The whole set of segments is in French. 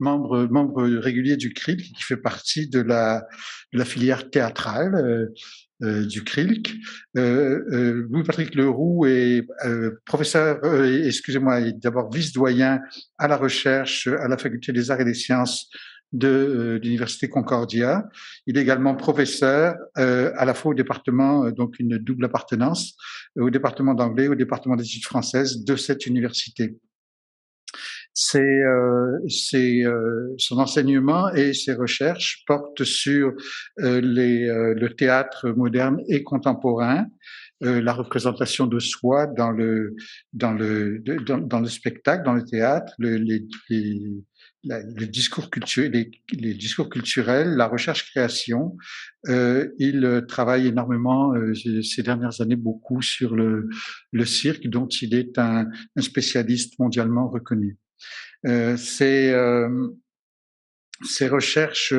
membre régulier du CRILC, qui fait partie de la filière théâtrale du CRILC. Louis-Patrick Leroux est professeur, excusez-moi, est d'abord vice-doyen à la recherche à la Faculté des Arts et des Sciences de l'Université Concordia. Il est également professeur à la fois au département, donc une double appartenance, au département d'anglais, au département d'études françaises de cette université. Son enseignement et ses recherches portent sur le théâtre moderne et contemporain, la représentation de soi dans le spectacle, dans le théâtre, le discours culturel, les discours culturels, la recherche-création. Il travaille énormément ces dernières années beaucoup sur le cirque, dont il est un spécialiste mondialement reconnu. Ces recherches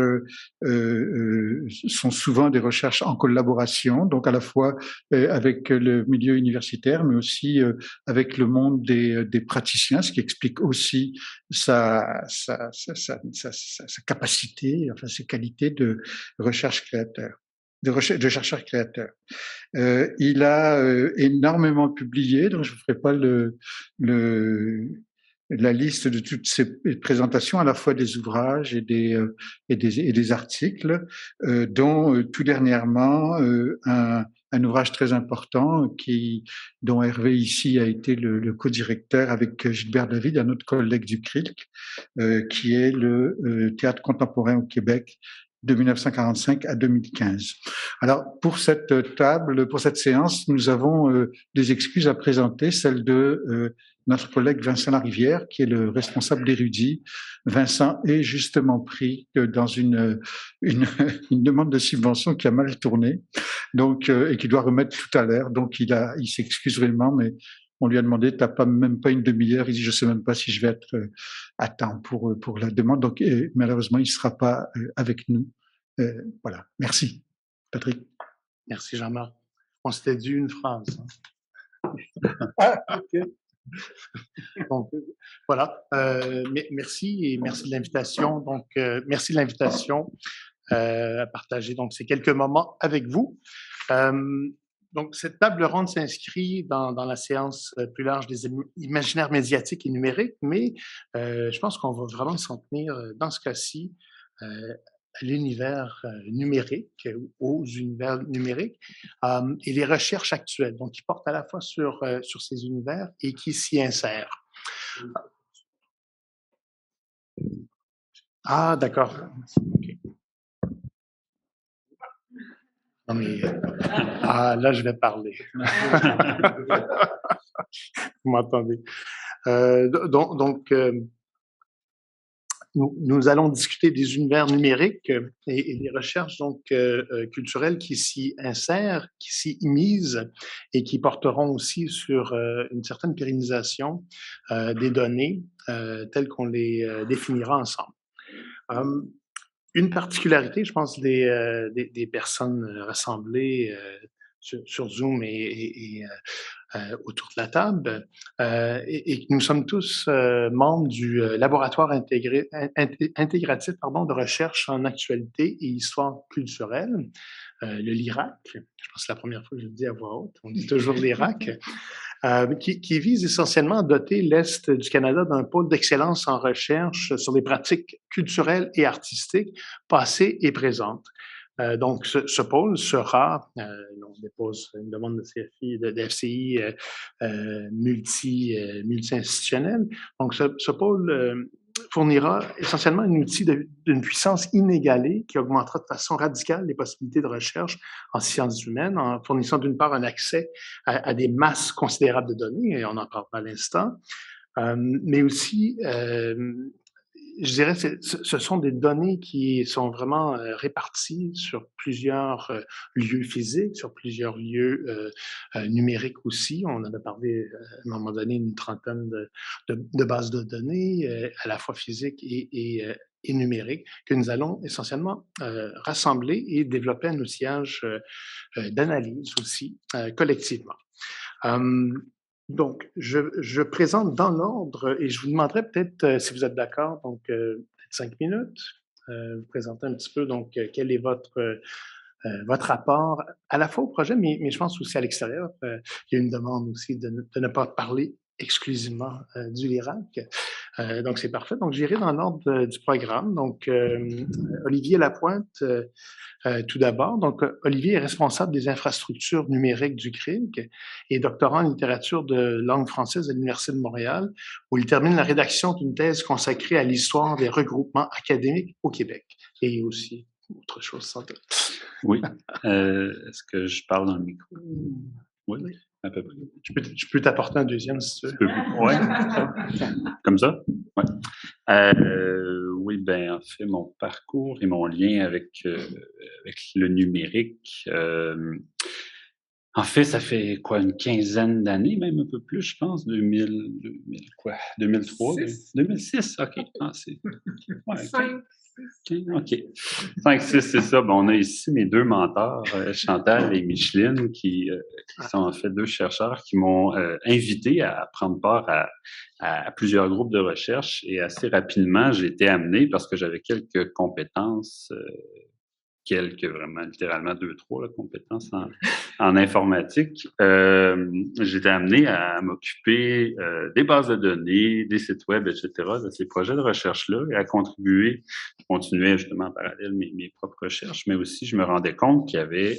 sont souvent des recherches en collaboration, donc à la fois avec le milieu universitaire, mais aussi avec le monde des praticiens, ce qui explique aussi sa capacité, enfin ses qualités de recherche créateur. De chercheur créateur. Il a énormément publié, donc je ne ferai pas la liste de toutes ces présentations, à la fois des ouvrages et des articles, dont tout dernièrement un ouvrage très important dont Hervé ici a été le co-directeur avec Gilbert David, un autre collègue du CRILC, qui est le théâtre contemporain au Québec de 1945 à 2015. Alors, pour cette séance, nous avons des excuses à présenter, celle de notre collègue Vincent Larivière, qui est le responsable d'Érudit. Vincent est justement pris dans une demande de subvention qui a mal tourné, donc et qui doit remettre tout à l'heure. Donc, il s'excuse vraiment, mais on lui a demandé, t'as même pas une demi-heure. Il dit, je sais même pas si je vais être à temps pour la demande. Donc, malheureusement, il sera pas avec nous. Voilà. Merci, Patrick. Merci, Jean-Marc. On s'était dit une phrase. Okay. Donc, voilà. Merci et merci de l'invitation. Donc, merci de l'invitation à partager donc ces quelques moments avec vous. Donc, cette table ronde s'inscrit dans la séance plus large des imaginaires médiatiques et numériques, mais je pense qu'on va vraiment s'en tenir dans ce cas-ci à l'univers numérique, aux univers numériques et les recherches actuelles, donc qui portent à la fois sur ces univers et qui s'y insèrent. Ah, d'accord. Okay. Non, mais là, je vais parler. Vous m'entendez? Donc nous allons discuter des univers numériques et des recherches donc culturelles qui s'y insèrent, qui s'y immiscent et qui porteront aussi sur une certaine pérennisation des données telles qu'on les définira ensemble. Une particularité, je pense, des personnes rassemblées sur Zoom et autour de la table, et que nous sommes tous membres du laboratoire intégratif de recherche en actualité et histoire culturelle, le LIRAC. Je pense que c'est la première fois que je le dis à voix haute, on dit toujours LIRAC, qui vise essentiellement à doter l'Est du Canada d'un pôle d'excellence en recherche sur les pratiques culturelles et artistiques passées et présentes. Donc, ce pôle sera, on dépose une demande de CFI, de FCI multi-institutionnelle. Donc, ce pôle fournira essentiellement un outil d'une puissance inégalée qui augmentera de façon radicale les possibilités de recherche en sciences humaines, en fournissant d'une part un accès à des masses considérables de données, et on en parlera à l'instant, mais aussi je dirais que ce sont des données qui sont vraiment réparties sur plusieurs lieux physiques, sur plusieurs lieux numériques aussi. On en a parlé à un moment donné une trentaine de bases de données, à la fois physiques et numériques, que nous allons essentiellement rassembler et développer un outillage d'analyse aussi collectivement. Donc, je présente dans l'ordre et je vous demanderai peut-être, si vous êtes d'accord, donc 5 minutes, vous présenter un petit peu donc quel est votre rapport à la fois au projet, mais je pense aussi à l'extérieur. Il y a une demande aussi de ne pas parler exclusivement du LIRAC. Donc, c'est parfait. Donc, j'irai dans l'ordre du programme. Donc, Olivier Lapointe, tout d'abord. Donc, Olivier est responsable des infrastructures numériques du CRIC et doctorant en littérature de langue française à l'Université de Montréal, où il termine la rédaction d'une thèse consacrée à l'histoire des regroupements académiques au Québec et aussi autre chose sans doute. Oui. Est-ce que je parle dans le micro? Oui, à peu près. Je peux t'apporter un deuxième si tu veux. Oui, comme ça? Oui. Oui, ben en fait, mon parcours et mon lien avec le numérique, en fait, ça fait quoi, une quinzaine d'années, même un peu plus, je pense, 2003? 2006, OK. Ah, c'est... Ouais, 5. OK. 5, 6, c'est ça. Bon, on a ici mes deux mentors, Chantal et Micheline, qui sont en fait deux chercheurs qui m'ont invité à prendre part à plusieurs groupes de recherche. Et assez rapidement, j'ai été amené, parce que j'avais quelques compétences, vraiment littéralement 2-3 compétences en informatique. J'étais amené à m'occuper des bases de données, des sites web, etc., de ces projets de recherche-là, et à contribuer. Je continuais justement en parallèle mes propres recherches, mais aussi je me rendais compte qu'il y avait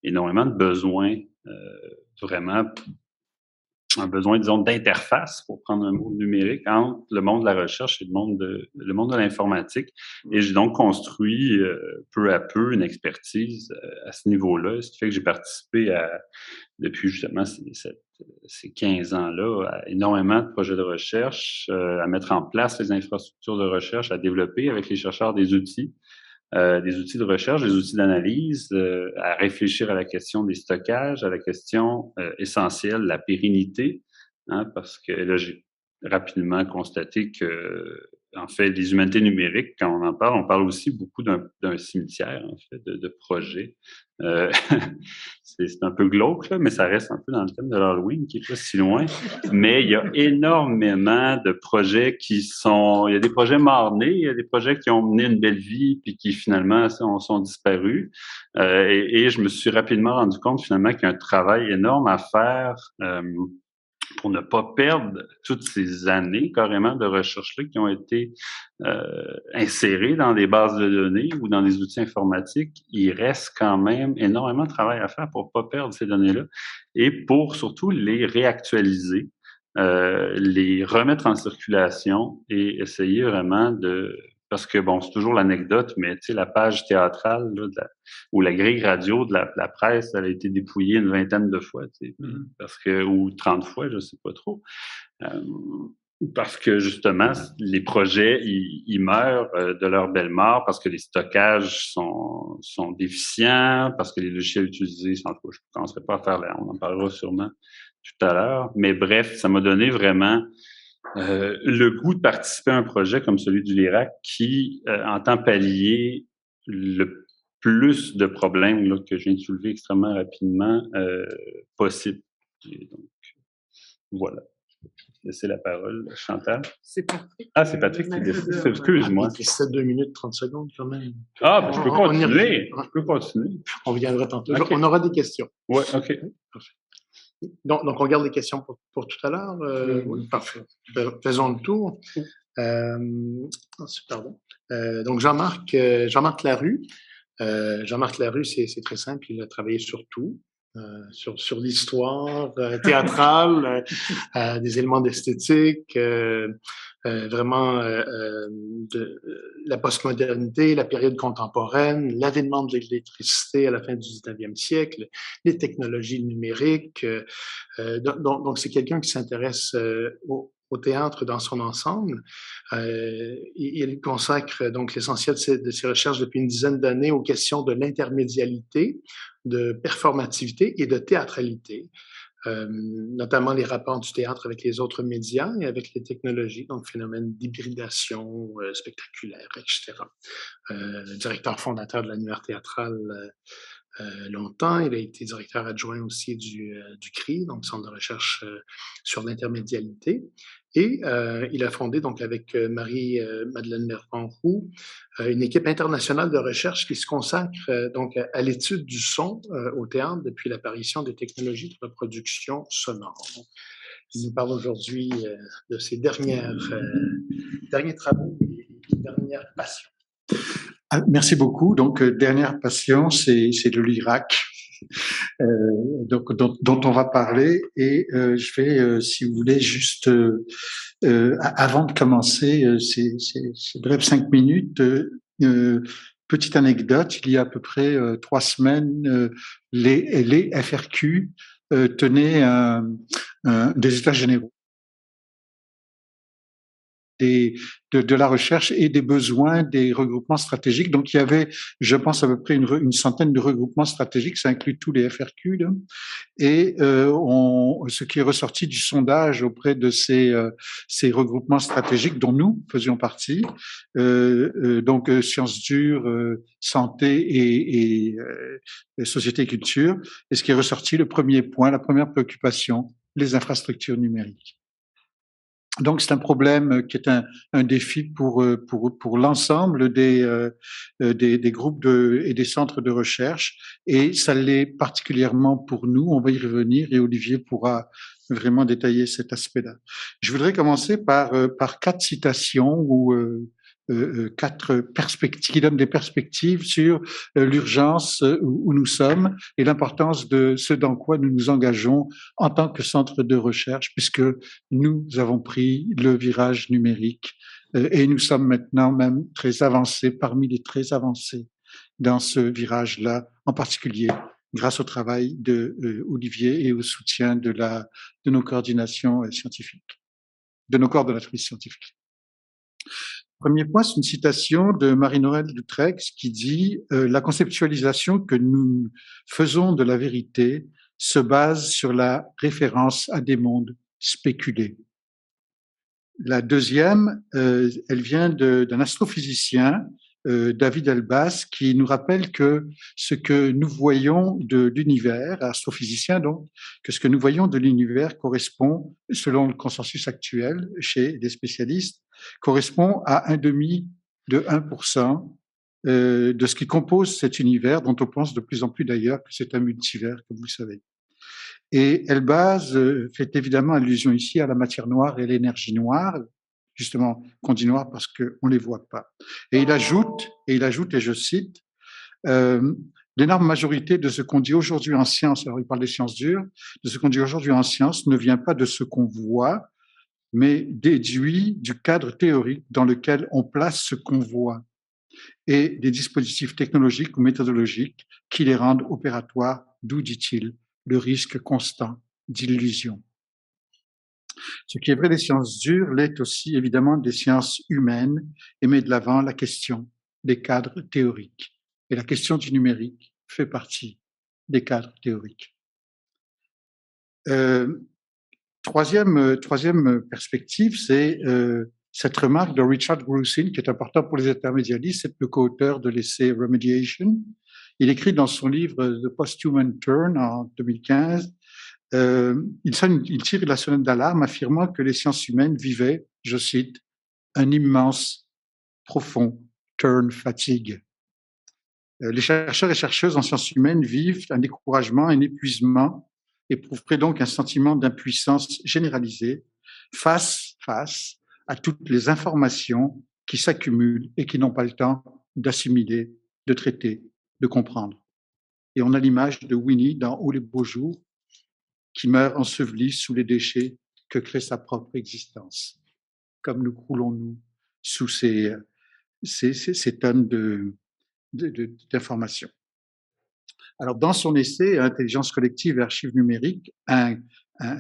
énormément de besoins, vraiment un besoin, disons, d'interface, pour prendre un mot numérique, entre le monde de la recherche et le monde de l'informatique. Et j'ai donc construit peu à peu une expertise à ce niveau-là, ce qui fait que j'ai participé depuis justement ces 15 ans-là, à énormément de projets de recherche, à mettre en place les infrastructures de recherche, à développer avec les chercheurs des outils de recherche, des outils d'analyse, à réfléchir à la question des stockages, à la question essentielle, la pérennité, hein, parce que là, j'ai rapidement constaté que, en fait, les humanités numériques, quand on parle aussi beaucoup d'un cimetière, en fait, de projets. C'est un peu glauque, là, mais ça reste un peu dans le thème de l'Halloween, qui est pas si loin. Mais il y a énormément de projets il y a des projets morts-nés, il y a des projets qui ont mené une belle vie, puis qui finalement sont disparus. Et je me suis rapidement rendu compte finalement qu'il y a un travail énorme à faire pour ne pas perdre toutes ces années carrément de recherche-là qui ont été insérées dans des bases de données ou dans des outils informatiques. Il reste quand même énormément de travail à faire pour ne pas perdre ces données-là et pour surtout les réactualiser, les remettre en circulation et essayer vraiment parce que, bon, c'est toujours l'anecdote, mais tu sais, la page théâtrale là, ou la grille radio de la presse, elle a été dépouillée une vingtaine de fois, tu sais, ou 30 fois, je sais pas trop. Parce que, justement, les projets, ils meurent de leur belle mort parce que les stockages sont déficients, parce que les logiciels utilisés sont... Je ne commencerai pas à faire là, on en parlera sûrement tout à l'heure. Mais bref, ça m'a donné vraiment le goût de participer à un projet comme celui du LIRAC qui entend pallier le plus de problèmes là, que je viens de soulever extrêmement rapidement possible. Et donc, voilà. Je vais laisser la parole, Chantal. C'est Patrick. Ah, c'est Patrick qui décide. Excuse-moi. C'est 2 minutes 30 secondes quand même. Ah, ben, je peux continuer. Je peux continuer. On viendra tantôt. Okay. On aura des questions. Oui, OK. Parfait. Donc, on garde les questions pour tout à l'heure. Oui, parfait. Faisons le tour. Pardon. Donc, Jean-Marc Larue. Jean-Marc Larue, c'est très simple. Il a travaillé sur tout. Sur l'histoire théâtrale, des éléments d'esthétique, vraiment la postmodernité, la période contemporaine, l'avènement de l'électricité à la fin du 19e siècle, les technologies numériques. Donc, c'est quelqu'un qui s'intéresse au théâtre dans son ensemble. Il consacre donc l'essentiel de ses recherches depuis une dizaine d'années aux questions de l'intermédialité, de performativité et de théâtralité, notamment les rapports du théâtre avec les autres médias et avec les technologies, donc phénomène d'hybridation spectaculaire, etc. Directeur fondateur de l'annuaire théâtral longtemps. Il a été directeur adjoint aussi du CRI, donc Centre de recherche sur l'intermédialité. Et il a fondé, donc avec Marie-Madeleine Mervan-Roux, une équipe internationale de recherche qui se consacre donc à l'étude du son au théâtre depuis l'apparition des technologies de reproduction sonore. Donc, il nous parle aujourd'hui de ses derniers travaux et dernières passions. Merci beaucoup. Donc, dernière passion, c'est le lyrac, donc dont on va parler. Et je vais, si vous voulez, juste avant de commencer ces brèves 5 minutes, petite anecdote. Il y a à peu près 3 semaines, les FRQ tenaient des états généraux de la recherche et des besoins des regroupements stratégiques. Donc, il y avait, je pense, à peu près une centaine de regroupements stratégiques, ça inclut tous les FRQ, là. Et ce qui est ressorti du sondage auprès de ces regroupements stratégiques dont nous faisions partie, donc sciences dures, santé et société et culture, et ce qui est ressorti, le premier point, la première préoccupation, les infrastructures numériques. Donc, c'est un problème qui est un défi pour l'ensemble des groupes et des centres de recherche, et ça l'est particulièrement pour nous. On va y revenir et Olivier pourra vraiment détailler cet aspect-là. Je voudrais commencer par 4 citations ou 4 perspectives qui donnent des perspectives sur l'urgence où nous sommes et l'importance de ce dans quoi nous nous engageons en tant que centre de recherche, puisque nous avons pris le virage numérique et nous sommes maintenant même très avancés, parmi les très avancés dans ce virage-là, en particulier grâce au travail de Olivier et au soutien de nos coordinations scientifiques, de nos coordonnatrices scientifiques. Premier point, c'est une citation de Marie-Noëlle Dutreix qui dit « La conceptualisation que nous faisons de la vérité se base sur la référence à des mondes spéculés. » La deuxième, elle vient d'un astrophysicien, David Elbaz, qui nous rappelle que ce que nous voyons de l'univers, astrophysicien donc, que ce que nous voyons de l'univers correspond, selon le consensus actuel chez les spécialistes, correspond à 1/2 de 1% de ce qui compose cet univers, dont on pense de plus en plus d'ailleurs que c'est un multivers, comme vous le savez. Et Elbaz fait évidemment allusion ici à la matière noire et l'énergie noire, justement qu'on dit noire parce qu'on ne les voit pas. Et il ajoute, et je cite, l'énorme majorité de ce qu'on dit aujourd'hui en science, alors il parle des sciences dures, de ce qu'on dit aujourd'hui en science ne vient pas de ce qu'on voit, mais déduit du cadre théorique dans lequel on place ce qu'on voit et des dispositifs technologiques ou méthodologiques qui les rendent opératoires, d'où, dit-il, le risque constant d'illusion. Ce qui est vrai des sciences dures l'est aussi évidemment des sciences humaines et met de l'avant la question des cadres théoriques. Et la question du numérique fait partie des cadres théoriques. Troisième perspective, c'est cette remarque de Richard Grusin, qui est important pour les intermédialistes, c'est le co-auteur de l'essai Remediation. Il écrit dans son livre The Post-Human Turn en 2015, il tire la sonnette d'alarme affirmant que les sciences humaines vivaient, je cite, un immense, profond turn fatigue. Les chercheurs et chercheuses en sciences humaines vivent un découragement, un épuisement, éprouveraient donc un sentiment d'impuissance généralisée face à toutes les informations qui s'accumulent et qui n'ont pas le temps d'assimiler, de traiter, de comprendre. Et on a l'image de Winnie dans Oh les beaux jours, qui meurt enseveli sous les déchets que crée sa propre existence. Comme nous croulons-nous sous ces tonnes d'informations. Alors, dans son essai Intelligence collective et archives numériques,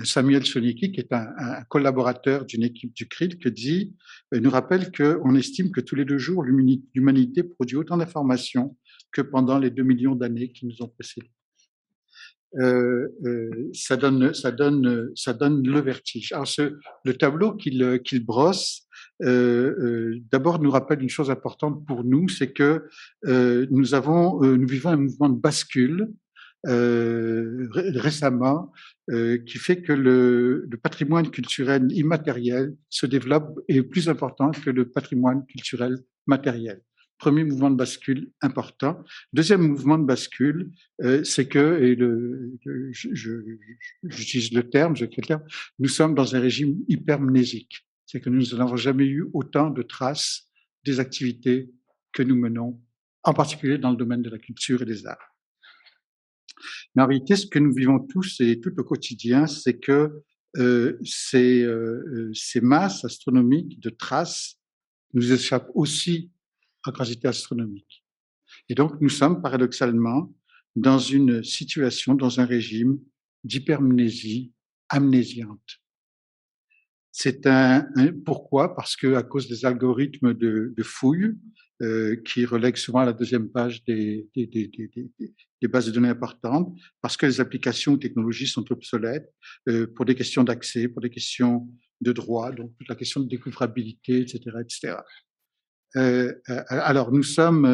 Samuel Sonicki, qui est un collaborateur d'une équipe du CRILC, nous rappelle qu'on estime que tous les 2 jours, l'humanité produit autant d'informations que pendant les 2 millions d'années qui nous ont précédés. Ça donne le vertige. Alors, le tableau qu'il brosse d'abord nous rappelle une chose importante pour nous, c'est que nous vivons un mouvement de bascule récemment qui fait que le patrimoine culturel immatériel se développe et est plus important que le patrimoine culturel matériel. Premier mouvement de bascule important. Deuxième mouvement de bascule, c'est que, et j'utilise le terme, nous sommes dans un régime hypermnésique. C'est que nous n'avons jamais eu autant de traces des activités que nous menons, en particulier dans le domaine de la culture et des arts. Mais en réalité, ce que nous vivons tous et tout au quotidien, c'est que ces masses astronomiques de traces nous échappent aussi en quantité astronomique. Et donc, nous sommes paradoxalement dans une situation, dans un régime d'hypermnésie amnésiante. C'est pourquoi? Parce que à cause des algorithmes de fouille qui relèguent souvent à la deuxième page des bases de données importantes, parce que les applications ou technologies sont obsolètes pour des questions d'accès, pour des questions de droit, donc toute la question de découvrabilité, etc., etc. Alors, nous sommes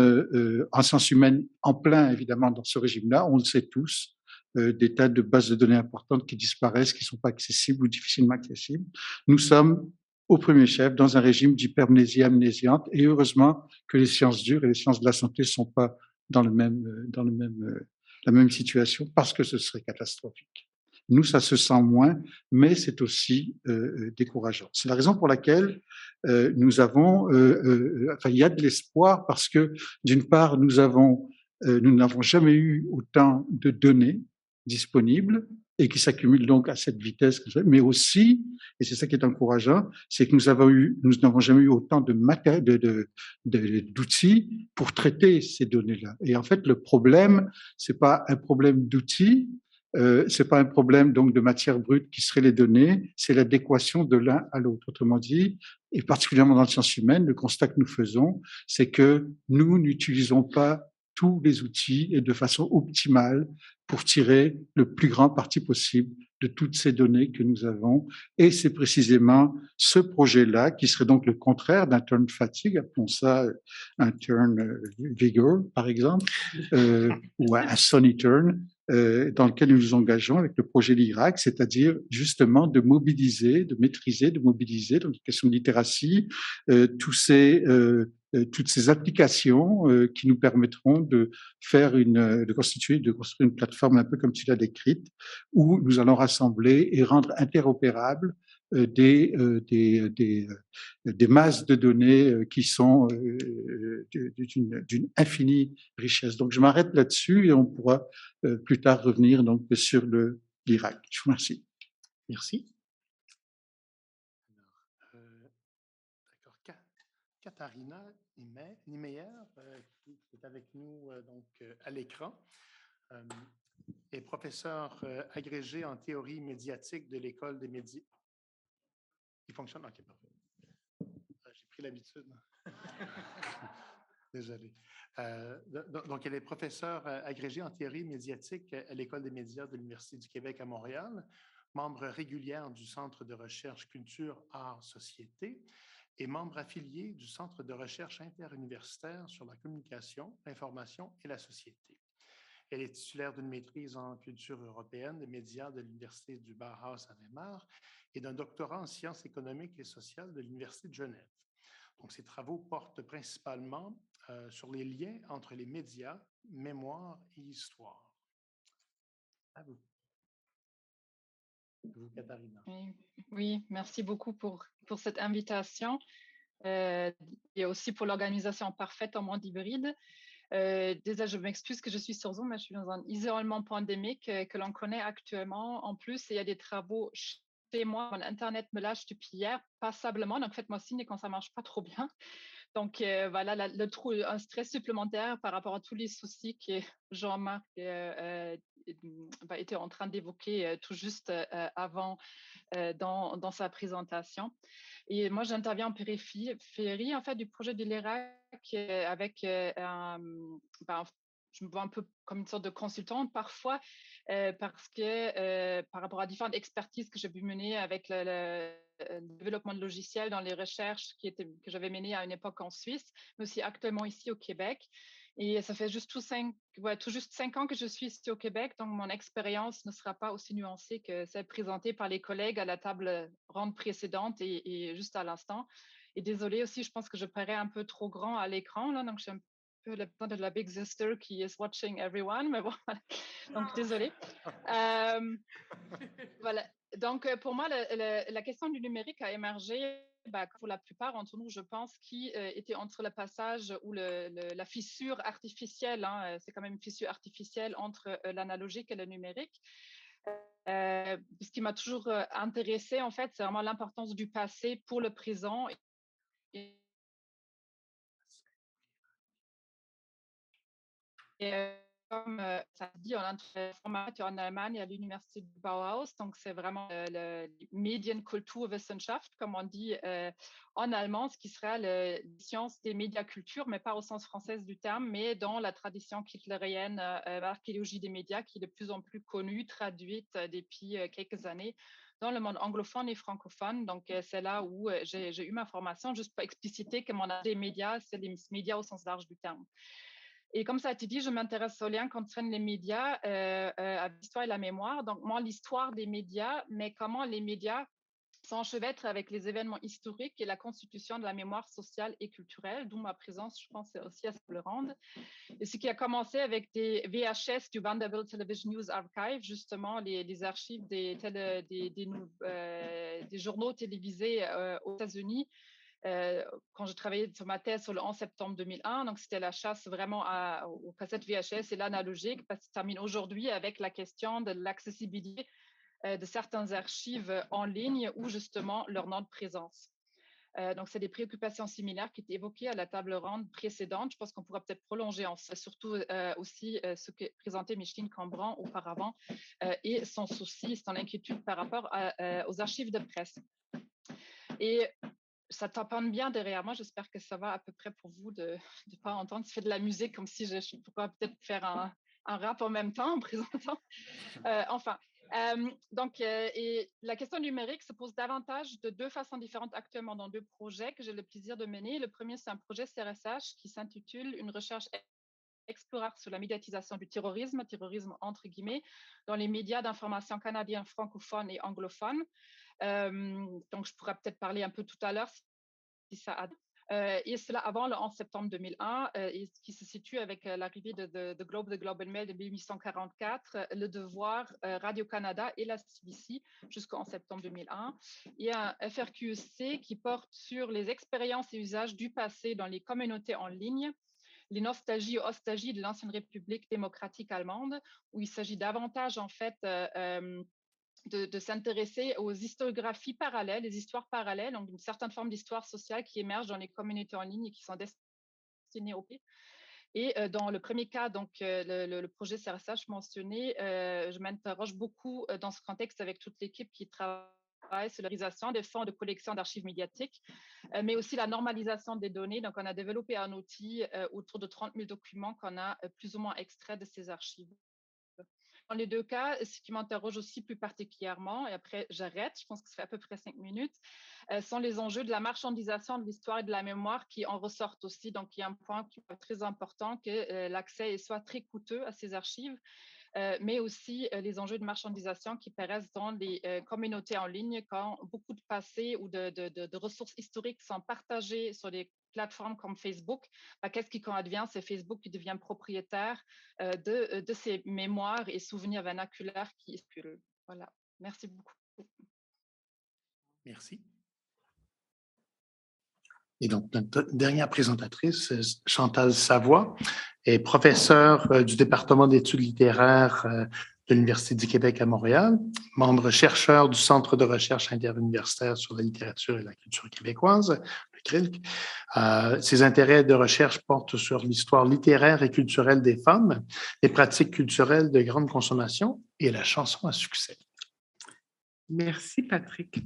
en sciences humaines en plein, évidemment, dans ce régime-là. On le sait tous, des tas de bases de données importantes qui disparaissent, qui ne sont pas accessibles ou difficilement accessibles. Nous sommes au premier chef dans un régime d'hypermnésie amnésiante, et heureusement que les sciences dures et les sciences de la santé ne sont pas dans la même situation, parce que ce serait catastrophique. Nous, ça se sent moins, mais c'est aussi décourageant. C'est la raison pour laquelle nous avons, il y a de l'espoir parce que, d'une part, nous n'avons jamais eu autant de données disponibles et qui s'accumulent donc à cette vitesse, mais aussi, et c'est ça qui est encourageant, c'est que nous n'avons jamais eu autant d'outils pour traiter ces données-là. Et en fait, le problème, c'est pas un problème d'outils, c'est pas un problème donc de matière brute qui serait les données, c'est l'adéquation de l'un à l'autre. Autrement dit, et particulièrement dans les sciences humaines, le constat que nous faisons, c'est que nous n'utilisons pas tous les outils et de façon optimale pour tirer le plus grand parti possible de toutes ces données que nous avons. Et c'est précisément ce projet-là qui serait donc le contraire d'un turn fatigue, appelons ça un turn vigor, par exemple, ou un sunny turn, dans lequel nous nous engageons avec le projet l'Irak, c'est-à-dire justement de mobiliser, de maîtriser, de mobiliser, donc une question de littératie, toutes ces applications qui nous permettront de construire une plateforme un peu comme tu l'as décrite, où nous allons rassembler et rendre interopérables des masses de données qui sont d'une infinie richesse. Donc, je m'arrête là-dessus et on pourra plus tard revenir donc sur l'Irak. Je vous remercie. Merci. D'accord. Katharina Niemeyer, qui est avec nous donc, à l'écran, est professeure agrégée en théorie médiatique de l'École des médias. Il fonctionne? OK, parfait. J'ai pris l'habitude. Désolé. Donc, elle est professeure agrégée en théorie médiatique à l'École des médias de l'Université du Québec à Montréal, membre régulière du Centre de recherche Culture, Arts, Société et membre affilié du Centre de recherche interuniversitaire sur la communication, l'information et la société. Elle est titulaire d'une maîtrise en culture européenne des médias de l'Université du Bauhaus à Weimar et d'un doctorat en sciences économiques et sociales de l'Université de Genève. Donc, ses travaux portent principalement sur les liens entre les médias, mémoire et histoire. À vous. Vous, Katharina. Oui, merci beaucoup pour cette invitation et aussi pour l'organisation parfaite en monde hybride. Déjà, je m'excuse que je suis sur Zoom, mais je suis dans un isolement pandémique que l'on connaît actuellement. En plus, il y a des travaux chez moi. Mon Internet me lâche depuis hier passablement. Donc, faites-moi signe quand ça ne marche pas trop bien. Donc, voilà, un stress supplémentaire par rapport à tous les soucis que Jean-Marc était en train d'évoquer tout juste avant dans sa présentation. Et moi, j'interviens en périphérie en fait, du projet de l'Irak avec je me vois un peu comme une sorte de consultante parfois, parce que par rapport à différentes expertises que j'ai pu mener avec le développement de logiciels dans les recherches que j'avais menées à une époque en Suisse, mais aussi actuellement ici au Québec. Et ça fait juste tout juste 5 ans que je suis ici au Québec, donc mon expérience ne sera pas aussi nuancée que celle présentée par les collègues à la table ronde précédente et juste à l'instant. Et désolée aussi, je pense que je parais un peu trop grand à l'écran, là, donc je suis un peu la big sister qui is watching everyone, mais bon, donc désolée. Voilà. Donc, pour moi, la question du numérique a émergé, pour la plupart d'entre nous, je pense, qui était entre le passage ou la fissure artificielle, hein, c'est quand même une fissure artificielle entre l'analogique et le numérique. Ce qui m'a toujours intéressé, en fait, c'est vraiment l'importance du passé pour le présent. Et comme ça se dit, on a une formation en Allemagne à l'université de Bauhaus, donc c'est vraiment le Medienkulturwissenschaft, comme on dit en allemand, ce qui sera la science des médiacultures, mais pas au sens français du terme, mais dans la tradition hitlérienne, l'archéologie des médias, qui est de plus en plus connue, traduite depuis quelques années dans le monde anglophone et francophone. Donc, c'est là où j'ai eu ma formation, juste pour expliciter que mon art des médias, c'est les médias au sens large du terme. Et comme ça a été dit, je m'intéresse aux liens qu'entraînent les médias à l'histoire et la mémoire. Donc, moi, l'histoire des médias, mais comment les médias s'enchevêtrent avec les événements historiques et la constitution de la mémoire sociale et culturelle, d'où ma présence, je pense, aussi à le rendre. Et ce qui a commencé avec des VHS du Vanderbilt Television News Archive, justement, les archives des journaux télévisés aux États-Unis, quand je travaillais sur ma thèse sur le 11 septembre 2001. Donc, c'était la chasse vraiment aux cassettes VHS et l'analogique, parce que ça termine aujourd'hui avec la question de l'accessibilité de certaines archives en ligne ou justement leur nom de présence. Donc, c'est des préoccupations similaires qui étaient évoquées à la table ronde précédente. Je pense qu'on pourra peut-être prolonger surtout aussi ce que présentait Micheline Cambron auparavant et son souci, son inquiétude par rapport aux archives de presse. Et ça taponne bien derrière moi. J'espère que ça va à peu près pour vous de ne pas entendre. Ça fait de la musique comme si je pourrais peut-être faire un rap en même temps en présentant. Et la question numérique se pose davantage de deux façons différentes actuellement dans deux projets que j'ai le plaisir de mener. Le premier, c'est un projet CRSH qui s'intitule « Une recherche exploratoire sur la médiatisation du terrorisme entre guillemets, dans les médias d'information canadiens, francophones et anglophones ». Donc, je pourrais peut-être parler un peu tout à l'heure si ça a. Et cela avant le 11 septembre 2001, et qui se situe avec l'arrivée de Globe, de Globe and Mail de 1844, Le Devoir, Radio-Canada et la CBC jusqu'en septembre 2001. Et un FRQC qui porte sur les expériences et usages du passé dans les communautés en ligne, les nostalgies et ostalgies de l'ancienne République démocratique allemande, où il s'agit davantage en fait de s'intéresser aux historiographies parallèles, les histoires parallèles, donc une certaine forme d'histoire sociale qui émerge dans les communautés en ligne et qui sont destinées au pays. Et dans le premier cas, donc le projet CRSH mentionné, je m'interroge beaucoup dans ce contexte avec toute l'équipe qui travaille sur l'utilisation des fonds de collection d'archives médiatiques, mais aussi la normalisation des données. Donc, on a développé un outil autour de 30 000 documents qu'on a plus ou moins extraits de ces archives. Dans les deux cas, ce qui m'interroge aussi plus particulièrement, et après j'arrête, je pense que ça fait à peu près 5 minutes, sont les enjeux de la marchandisation de l'histoire et de la mémoire qui en ressortent aussi. Donc, il y a un point qui est très important, que l'accès soit très coûteux à ces archives, mais aussi les enjeux de marchandisation qui paraissent dans les communautés en ligne quand beaucoup de passés ou de ressources historiques sont partagées sur des plateformes comme Facebook. Qu'est-ce qui advient? C'est Facebook qui devient propriétaire de ces mémoires et souvenirs vernaculaires qui circulent. Voilà. Merci beaucoup. Merci. Et donc, notre dernière présentatrice, Chantal Savoie, est professeure du département d'études littéraires de l'Université du Québec à Montréal, membre chercheur du Centre de recherche interuniversitaire sur la littérature et la culture québécoise, le CRILC. Ses intérêts de recherche portent sur l'histoire littéraire et culturelle des femmes, les pratiques culturelles de grande consommation et la chanson à succès. Merci, Patrick.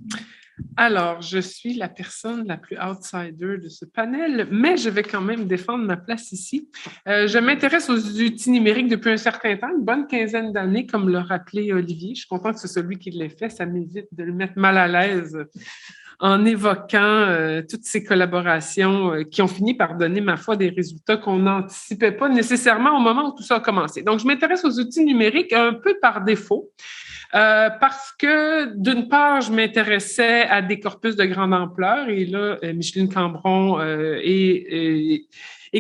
Alors, je suis la personne la plus outsider de ce panel, mais je vais quand même défendre ma place ici. Je m'intéresse aux outils numériques depuis un certain temps, une bonne quinzaine d'années, comme l'a rappelé Olivier. Je suis contente que c'est celui qui l'ait fait. Ça m'évite de le mettre mal à l'aise en évoquant toutes ces collaborations qui ont fini par donner, ma foi, des résultats qu'on n'anticipait pas nécessairement au moment où tout ça a commencé. Donc, je m'intéresse aux outils numériques un peu par défaut. Parce que, d'une part, je m'intéressais à des corpus de grande ampleur et là, Micheline Cambron est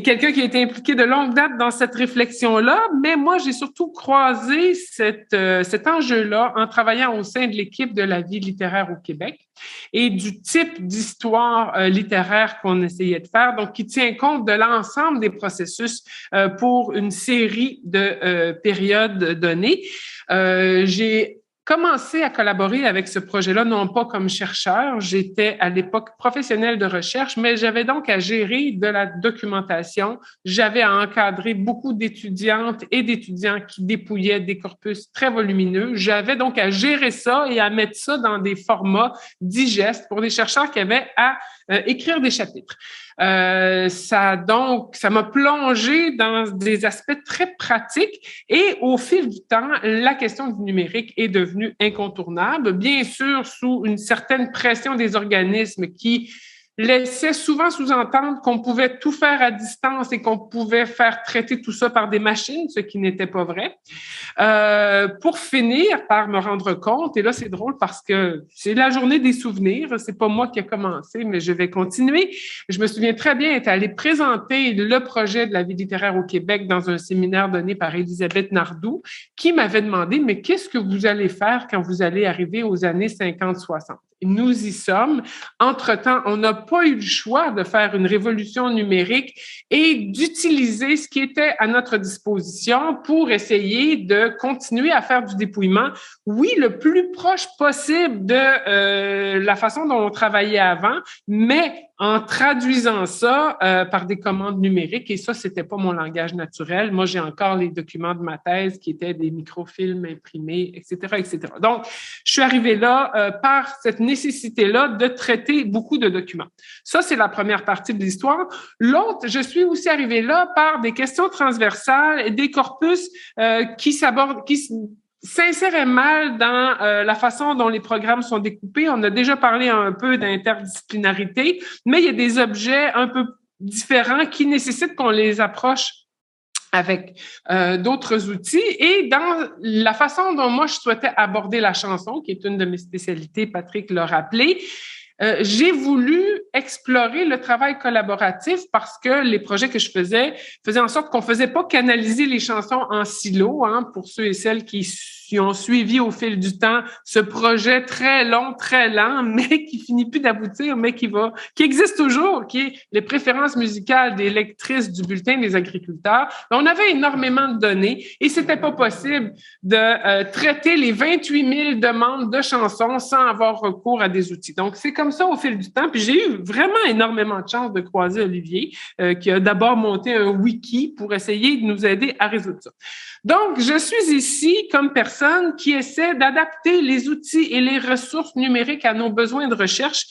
quelqu'un qui a été impliqué de longue date dans cette réflexion-là, mais moi, j'ai surtout croisé cet enjeu-là en travaillant au sein de l'équipe de la vie littéraire au Québec et du type d'histoire littéraire qu'on essayait de faire, donc qui tient compte de l'ensemble des processus pour une série de périodes données. J'ai commencé à collaborer avec ce projet-là, non pas comme chercheur, j'étais à l'époque professionnelle de recherche, mais j'avais donc à gérer de la documentation, j'avais à encadrer beaucoup d'étudiantes et d'étudiants qui dépouillaient des corpus très volumineux, j'avais donc à gérer ça et à mettre ça dans des formats digestes pour des chercheurs qui avaient à écrire des chapitres. Ça m'a plongé dans des aspects très pratiques et au fil du temps, la question du numérique est devenue incontournable, bien sûr sous une certaine pression des organismes qui laissait souvent sous-entendre qu'on pouvait tout faire à distance et qu'on pouvait faire traiter tout ça par des machines, ce qui n'était pas vrai. Pour finir par me rendre compte, et là c'est drôle parce que c'est la journée des souvenirs, c'est pas moi qui ai commencé, mais je vais continuer. Je me souviens très bien être allée présenter le projet de la vie littéraire au Québec dans un séminaire donné par Elisabeth Nardou, qui m'avait demandé, mais qu'est-ce que vous allez faire quand vous allez arriver aux années 50-60? Nous y sommes. Entre-temps, on n'a pas eu le choix de faire une révolution numérique et d'utiliser ce qui était à notre disposition pour essayer de continuer à faire du dépouillement, oui, le plus proche possible de la façon dont on travaillait avant, mais en traduisant ça par des commandes numériques. Et ça, c'était pas mon langage naturel. Moi, j'ai encore les documents de ma thèse qui étaient des microfilms imprimés, etc., etc. Donc, je suis arrivée là par cette nécessité-là de traiter beaucoup de documents. Ça, c'est la première partie de l'histoire. L'autre, je suis aussi arrivée là par des questions transversales et des corpus qui s'insérait mal dans la façon dont les programmes sont découpés. On a déjà parlé un peu d'interdisciplinarité, mais il y a des objets un peu différents qui nécessitent qu'on les approche avec d'autres outils. Et dans la façon dont moi, je souhaitais aborder la chanson, qui est une de mes spécialités, Patrick l'a rappelé, j'ai voulu explorer le travail collaboratif parce que les projets que je faisais faisaient en sorte qu'on faisait pas canaliser les chansons en silo, hein, pour ceux et celles qui ont suivi au fil du temps ce projet très long, très lent, mais qui finit plus d'aboutir, mais qui existe toujours, qui est les préférences musicales des lectrices du Bulletin des agriculteurs. On avait énormément de données et c'était pas possible de traiter les 28 000 demandes de chansons sans avoir recours à des outils. Donc, c'est comme ça au fil du temps. Puis j'ai eu vraiment énormément de chance de croiser Olivier, qui a d'abord monté un wiki pour essayer de nous aider à résoudre ça. Donc, je suis ici comme personne qui essaie d'adapter les outils et les ressources numériques à nos besoins de recherche.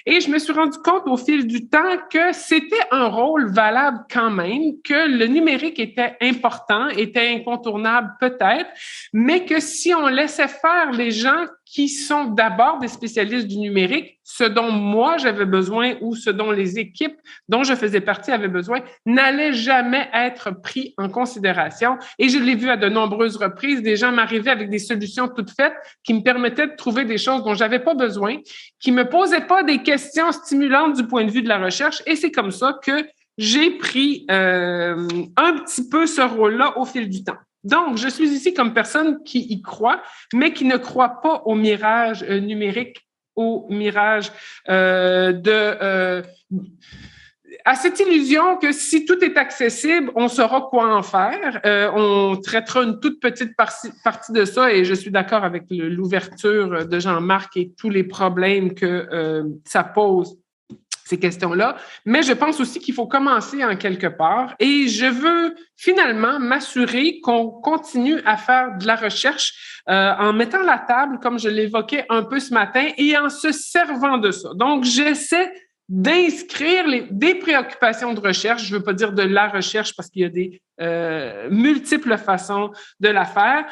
Et je me suis rendu compte au fil du temps que c'était un rôle valable quand même, que le numérique était important, était incontournable peut-être, mais que si on laissait faire les gens qui sont d'abord des spécialistes du numérique, ce dont moi j'avais besoin ou ce dont les équipes dont je faisais partie avaient besoin, n'allait jamais être pris en considération. Et je l'ai vu à de nombreuses reprises, des gens m'arrivaient avec des solutions toutes faites qui me permettaient de trouver des choses dont j'avais pas besoin, qui me posaient pas des questions stimulantes du point de vue de la recherche. Et c'est comme ça que j'ai pris un petit peu ce rôle-là au fil du temps. Donc, je suis ici comme personne qui y croit, mais qui ne croit pas au mirage numérique, au mirage à cette illusion que si tout est accessible, on saura quoi en faire. On traitera une toute petite partie de ça et je suis d'accord avec l'ouverture de Jean-Marc et tous les problèmes que ça pose ces questions-là, mais je pense aussi qu'il faut commencer en quelque part et je veux finalement m'assurer qu'on continue à faire de la recherche en mettant la table, comme je l'évoquais un peu ce matin, et en se servant de ça. Donc, j'essaie d'inscrire des préoccupations de recherche. Je ne veux pas dire de la recherche parce qu'il y a des multiples façons de la faire.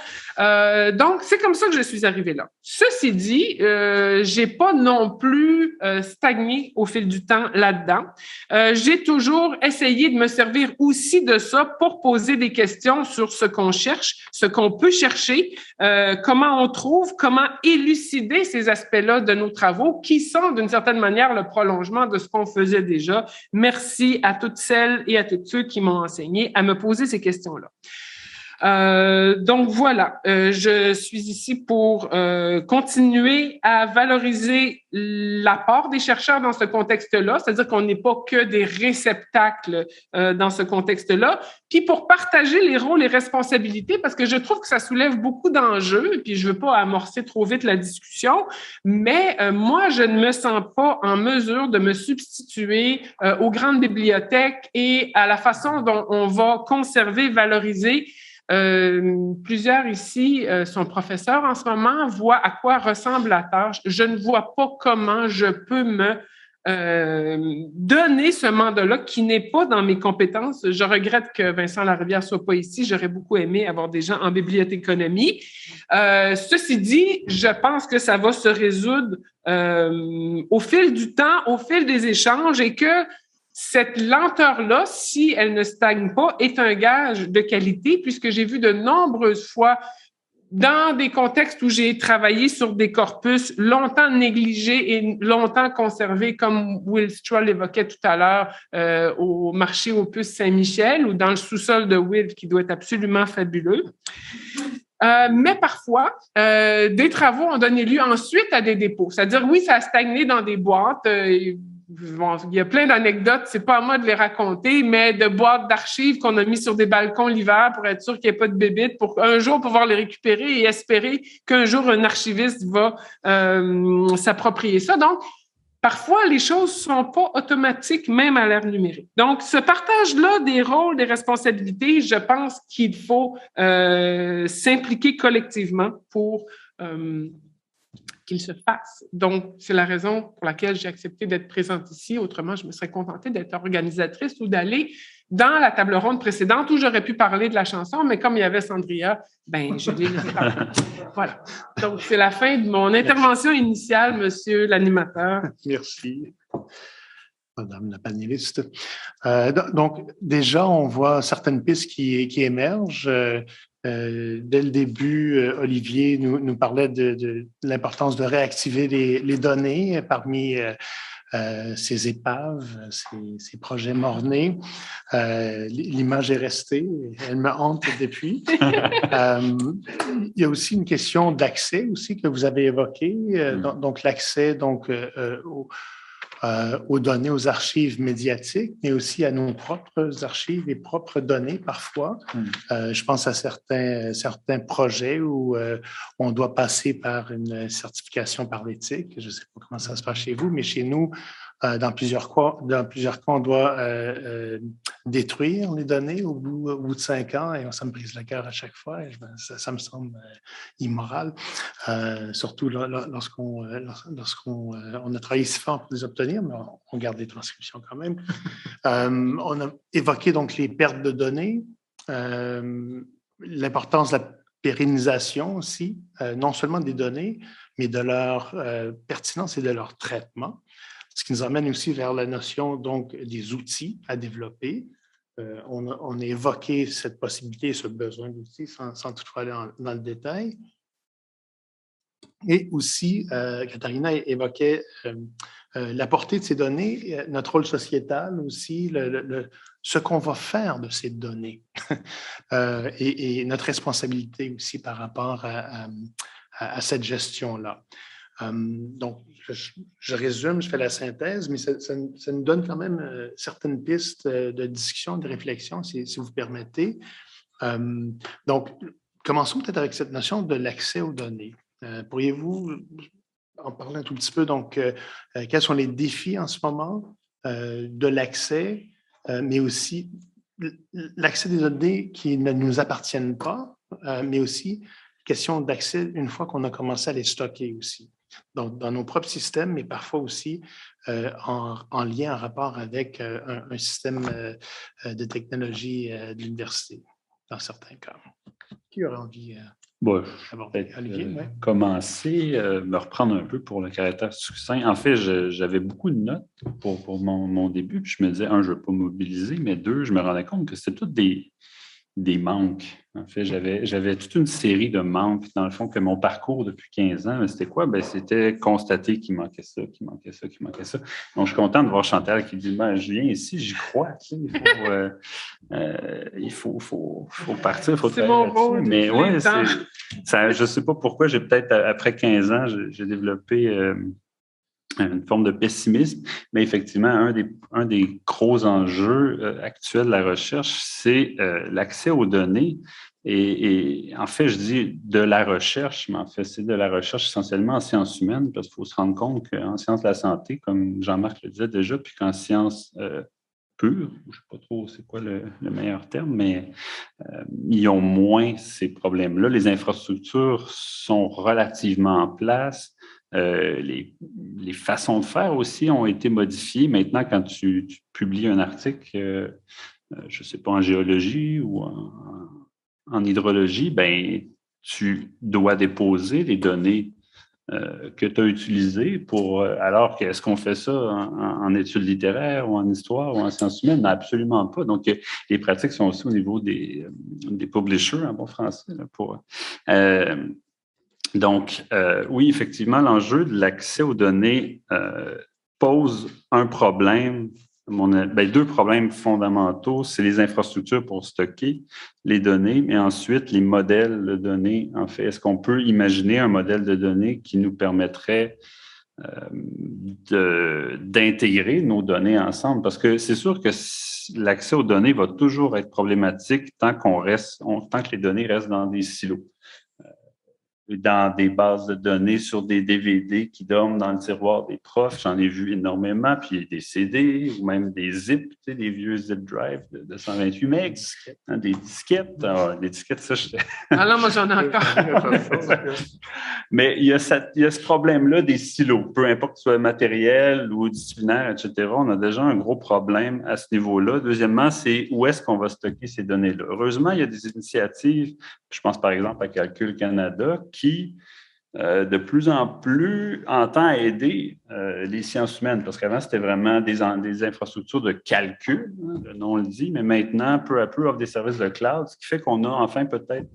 Donc, c'est comme ça que je suis arrivée là. Ceci dit, j'ai pas non plus stagné au fil du temps là-dedans. J'ai toujours essayé de me servir aussi de ça pour poser des questions sur ce qu'on cherche, ce qu'on peut chercher, comment on trouve, comment élucider ces aspects-là de nos travaux qui sont d'une certaine manière le prolongement de ce qu'on faisait déjà. Merci à toutes celles et à tous ceux qui m'ont enseigné à me poser ces questions-là. Donc voilà, je suis ici pour continuer à valoriser l'apport des chercheurs dans ce contexte-là, c'est-à-dire qu'on n'est pas que des réceptacles dans ce contexte-là, puis pour partager les rôles et responsabilités, parce que je trouve que ça soulève beaucoup d'enjeux, puis je veux pas amorcer trop vite la discussion, mais moi, je ne me sens pas en mesure de me substituer aux grandes bibliothèques et à la façon dont on va conserver, valoriser. Plusieurs ici sont professeurs en ce moment, voient à quoi ressemble la tâche. Je ne vois pas comment je peux me donner ce mandat-là qui n'est pas dans mes compétences. Je regrette que Vincent Larivière soit pas ici. J'aurais beaucoup aimé avoir des gens en bibliothéconomie. Ceci dit, je pense que ça va se résoudre au fil du temps, au fil des échanges et que cette lenteur-là, si elle ne stagne pas, est un gage de qualité puisque j'ai vu de nombreuses fois dans des contextes où j'ai travaillé sur des corpus longtemps négligés et longtemps conservés, comme Will Stroll évoquait tout à l'heure au marché Opus Saint-Michel ou dans le sous-sol de Will, qui doit être absolument fabuleux. Mais parfois, des travaux ont donné lieu ensuite à des dépôts. C'est-à-dire, oui, ça a stagné dans des boîtes. Bon, il y a plein d'anecdotes, c'est pas à moi de les raconter, mais de boîtes d'archives qu'on a mis sur des balcons l'hiver pour être sûr qu'il n'y ait pas de bébites, pour un jour pouvoir les récupérer et espérer qu'un jour un archiviste va s'approprier ça. Donc, parfois, les choses sont pas automatiques, même à l'ère numérique. Donc, ce partage-là des rôles, des responsabilités, je pense qu'il faut s'impliquer collectivement pour qu'il se fasse. Donc, c'est la raison pour laquelle j'ai accepté d'être présente ici. Autrement, je me serais contentée d'être organisatrice ou d'aller dans la table ronde précédente où j'aurais pu parler de la chanson, mais comme il y avait Sandria, ben je l'ai laissé parler. Voilà. Donc, c'est la fin de mon intervention initiale, monsieur l'animateur. Merci, madame la panéliste. Donc, déjà, on voit certaines pistes qui émergent. Dès le début, Olivier nous parlait de l'importance de réactiver les données parmi ces épaves, ces projets morts-nés. L'image est restée, elle me hante depuis. Il y a aussi une question d'accès aussi que vous avez évoquée, donc l'accès aux données, aux archives médiatiques, mais aussi à nos propres archives et propres données parfois. Je pense à certains projets où on doit passer par une certification par l'éthique. Je ne sais pas comment ça se passe chez vous, mais chez nous, dans plusieurs cas, on doit détruire les données au bout de 5 ans et ça me brise le cœur à chaque fois. Et ça me semble immoral, surtout lorsqu'on a travaillé si fort pour les obtenir, mais on garde les transcriptions quand même. On a évoqué donc les pertes de données, l'importance de la pérennisation aussi, non seulement des données, mais de leur pertinence et de leur traitement. Ce qui nous amène aussi vers la notion donc des outils à développer. On a évoqué cette possibilité, ce besoin d'outils sans toutefois aller dans le détail. Et aussi, Katharina évoquait la portée de ces données, notre rôle sociétal aussi, ce qu'on va faire de ces données et notre responsabilité aussi par rapport à cette gestion-là. Donc, je résume, je fais la synthèse, mais ça nous donne quand même certaines pistes de discussion, de réflexion, si vous permettez. Donc, commençons peut-être avec cette notion de l'accès aux données. Pourriez-vous en parler un tout petit peu? Donc, quels sont les défis en ce moment de l'accès, mais aussi l'accès des données qui ne nous appartiennent pas, mais aussi question d'accès une fois qu'on a commencé à les stocker aussi. Donc, dans nos propres systèmes, mais parfois aussi en lien, en rapport avec un système de technologie de l'université, dans certains cas. Qui aurait envie Bon, d'aborder? Olivier, oui. Commencer, me reprendre un peu pour le caractère succinct. En fait, j'avais beaucoup de notes pour mon début, puis je me disais, un, je ne veux pas mobiliser, mais deux, je me rendais compte que c'était tous des manques. En fait, j'avais toute une série de manques, dans le fond, que mon parcours depuis 15 ans, c'était quoi? Ben, c'était constater qu'il manquait ça, qu'il manquait ça, qu'il manquait ça. Donc, je suis content de voir Chantal qui dit, ben, je viens ici, j'y crois. Tu sais, il faut partir, il faut travailler là-dessus. Mais ouais, je ne sais pas pourquoi, j'ai peut-être, après 15 ans, j'ai développé une forme de pessimisme, mais effectivement, un des gros enjeux actuels de la recherche, c'est l'accès aux données. Et en fait, je dis de la recherche, mais en fait, c'est de la recherche essentiellement en sciences humaines, parce qu'il faut se rendre compte qu'en sciences de la santé, comme Jean-Marc le disait déjà, puis qu'en sciences pures, je ne sais pas trop c'est quoi le meilleur terme, mais ils ont moins ces problèmes-là. Les infrastructures sont relativement en place. Les façons de faire aussi ont été modifiées. Maintenant, quand tu publies un article, je ne sais pas, en géologie ou en hydrologie, ben, tu dois déposer les données que tu as utilisées pour. Alors est-ce qu'on fait ça en études littéraires ou en histoire ou en sciences humaines? Non, absolument pas. Donc, les pratiques sont aussi au niveau des publishers en bon français. Là, donc, oui, effectivement, l'enjeu de l'accès aux données pose un problème, deux problèmes fondamentaux. C'est les infrastructures pour stocker les données, mais ensuite les modèles de données. En fait, est-ce qu'on peut imaginer un modèle de données qui nous permettrait d'intégrer nos données ensemble? Parce que c'est sûr que l'accès aux données va toujours être problématique tant que les données restent dans des silos, dans des bases de données sur des DVD qui dorment dans le tiroir des profs. J'en ai vu énormément. Puis des CD ou même des zip, tu sais, des vieux zip drive de 128 megs, hein, des disquettes. Ah, les disquettes, ça, je... Alors, moi, j'en ai encore. Mais il y a ce problème-là des silos. Peu importe que ce soit matériel ou disciplinaire, etc., on a déjà un gros problème à ce niveau-là. Deuxièmement, c'est où est-ce qu'on va stocker ces données-là. Heureusement, il y a des initiatives, je pense par exemple à Calcul Canada, qui, de plus en plus, entend aider les sciences humaines, parce qu'avant, c'était vraiment des infrastructures de calcul, hein, le nom le dit, mais maintenant, peu à peu, offre des services de cloud, ce qui fait qu'on a enfin peut-être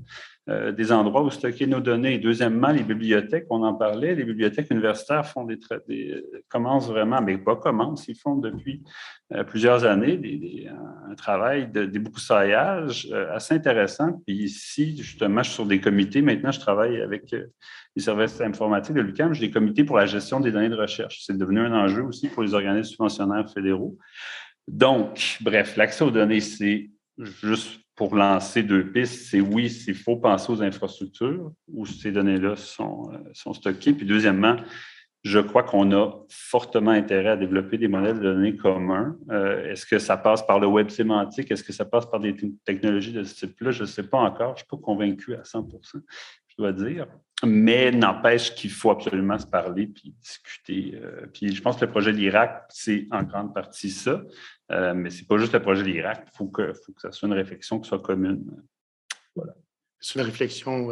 des endroits où stocker nos données. Deuxièmement, les bibliothèques, on en parlait, les bibliothèques universitaires font commencent vraiment, mais pas commencent, ils font depuis plusieurs années un travail de débroussaillage assez intéressant. Puis ici, justement, je suis sur des comités. Maintenant, je travaille avec les services informatiques de l'UQAM. J'ai des comités pour la gestion des données de recherche. C'est devenu un enjeu aussi pour les organismes subventionnaires fédéraux. Donc, bref, l'accès aux données, c'est juste pour lancer deux pistes, c'est oui, il faut penser aux infrastructures où ces données-là sont stockées. Puis deuxièmement, je crois qu'on a fortement intérêt à développer des modèles de données communs. Est-ce que ça passe par le web sémantique? Est-ce que ça passe par des technologies de ce type-là? Je ne sais pas encore. Je ne suis pas convaincu à 100%, je dois dire. Mais n'empêche qu'il faut absolument se parler puis discuter. Puis je pense que le projet de l'Irak, c'est en grande partie ça. Mais ce n'est pas juste le projet de l'Irak. Il faut que ça soit une réflexion qui soit commune. Voilà. C'est une réflexion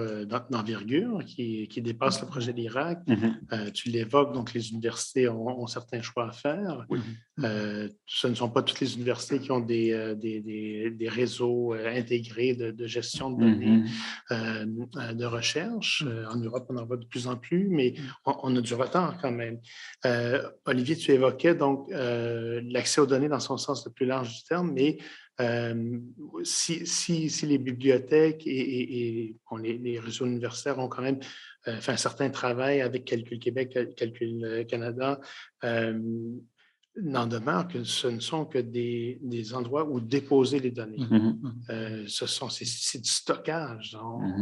d'envergure qui dépasse le projet de l'Irak. Mm-hmm. Tu l'évoques, donc les universités ont certains choix à faire. Oui. Ce ne sont pas toutes les universités qui ont des réseaux intégrés de gestion de données, mm-hmm. De recherche. En Europe, on en voit de plus en plus, mais on a du retard quand même. Olivier, tu évoquais donc l'accès aux données dans son sens le plus large du terme, mais si les bibliothèques et les réseaux universitaires ont quand même fait un certain travail avec Calcul Québec, Calcul Canada, n'en demeure que ce ne sont que des endroits où déposer les données. Mm-hmm. C'est du stockage.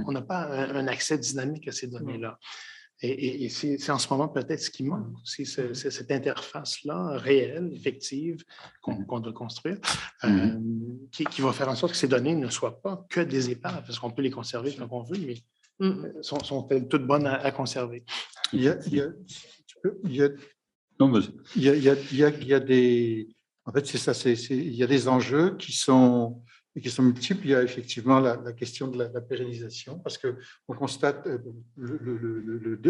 On n'a pas un accès dynamique à ces données-là. Et c'est en ce moment peut-être ce qui manque aussi, c'est cette interface-là, réelle, effective, qu'on doit construire, qui va faire en sorte que ces données ne soient pas que des épaves, parce qu'on peut les conserver tant qu'on veut, mais sont-elles toutes bonnes à conserver? Il y a des... En fait, c'est ça, il y a des enjeux qui sont multiples. Il y a effectivement la question de la pérennisation, parce qu'on constate,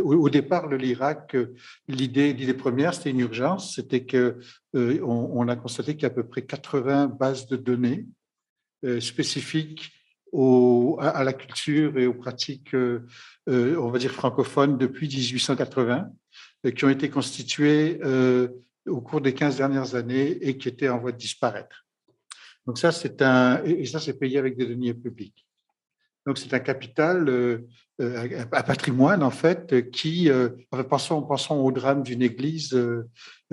au départ, le LIRAC, l'idée première, c'était une urgence, c'était qu'on a constaté qu'il y a à peu près 80 bases de données spécifiques à la culture et aux pratiques, on va dire, francophones depuis 1880, qui ont été constituées au cours des 15 dernières années et qui étaient en voie de disparaître. Donc ça, c'est payé avec des deniers publics. Donc c'est un capital, un patrimoine en fait, qui, pensons au drame d'une église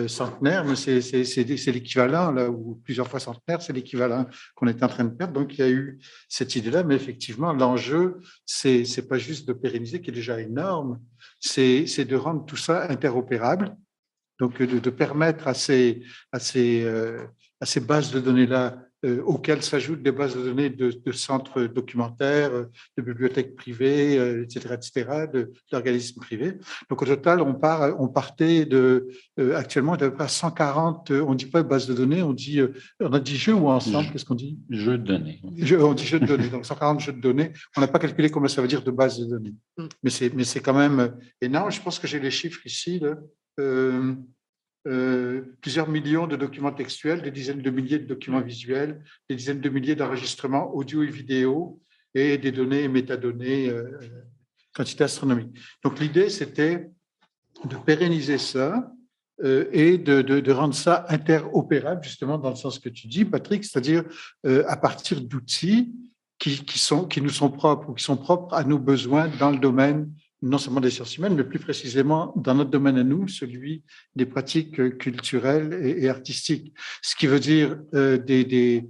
centenaire, mais c'est l'équivalent, là, ou plusieurs fois centenaire, c'est l'équivalent qu'on est en train de perdre. Donc il y a eu cette idée-là, mais effectivement, l'enjeu, c'est pas juste de pérenniser, qui est déjà énorme, c'est de rendre tout ça interopérable. Donc, de permettre à ces bases de données-là, auxquelles s'ajoutent des bases de données de centres documentaires, de bibliothèques privées, etc., d'organismes privés. Donc, au total, on partait actuellement d'à peu près 140, on ne dit pas base de données, on a dit jeux ou ensemble, qu'est-ce qu'on dit? Jeux de données. On dit jeux de données, donc 140 jeux de données. On n'a pas calculé combien ça veut dire de base de données. Mais c'est quand même énorme. Je pense que j'ai les chiffres ici, là. Plusieurs millions de documents textuels, des dizaines de milliers de documents visuels, des dizaines de milliers d'enregistrements audio et vidéo et des données et métadonnées, quantité astronomique. Donc l'idée, c'était de pérenniser ça et de rendre ça interopérable, justement dans le sens que tu dis, Patrick, c'est-à-dire à partir d'outils qui nous sont propres ou qui sont propres à nos besoins dans le domaine non seulement des sciences humaines, mais plus précisément dans notre domaine à nous, celui des pratiques culturelles et artistiques. Ce qui veut dire des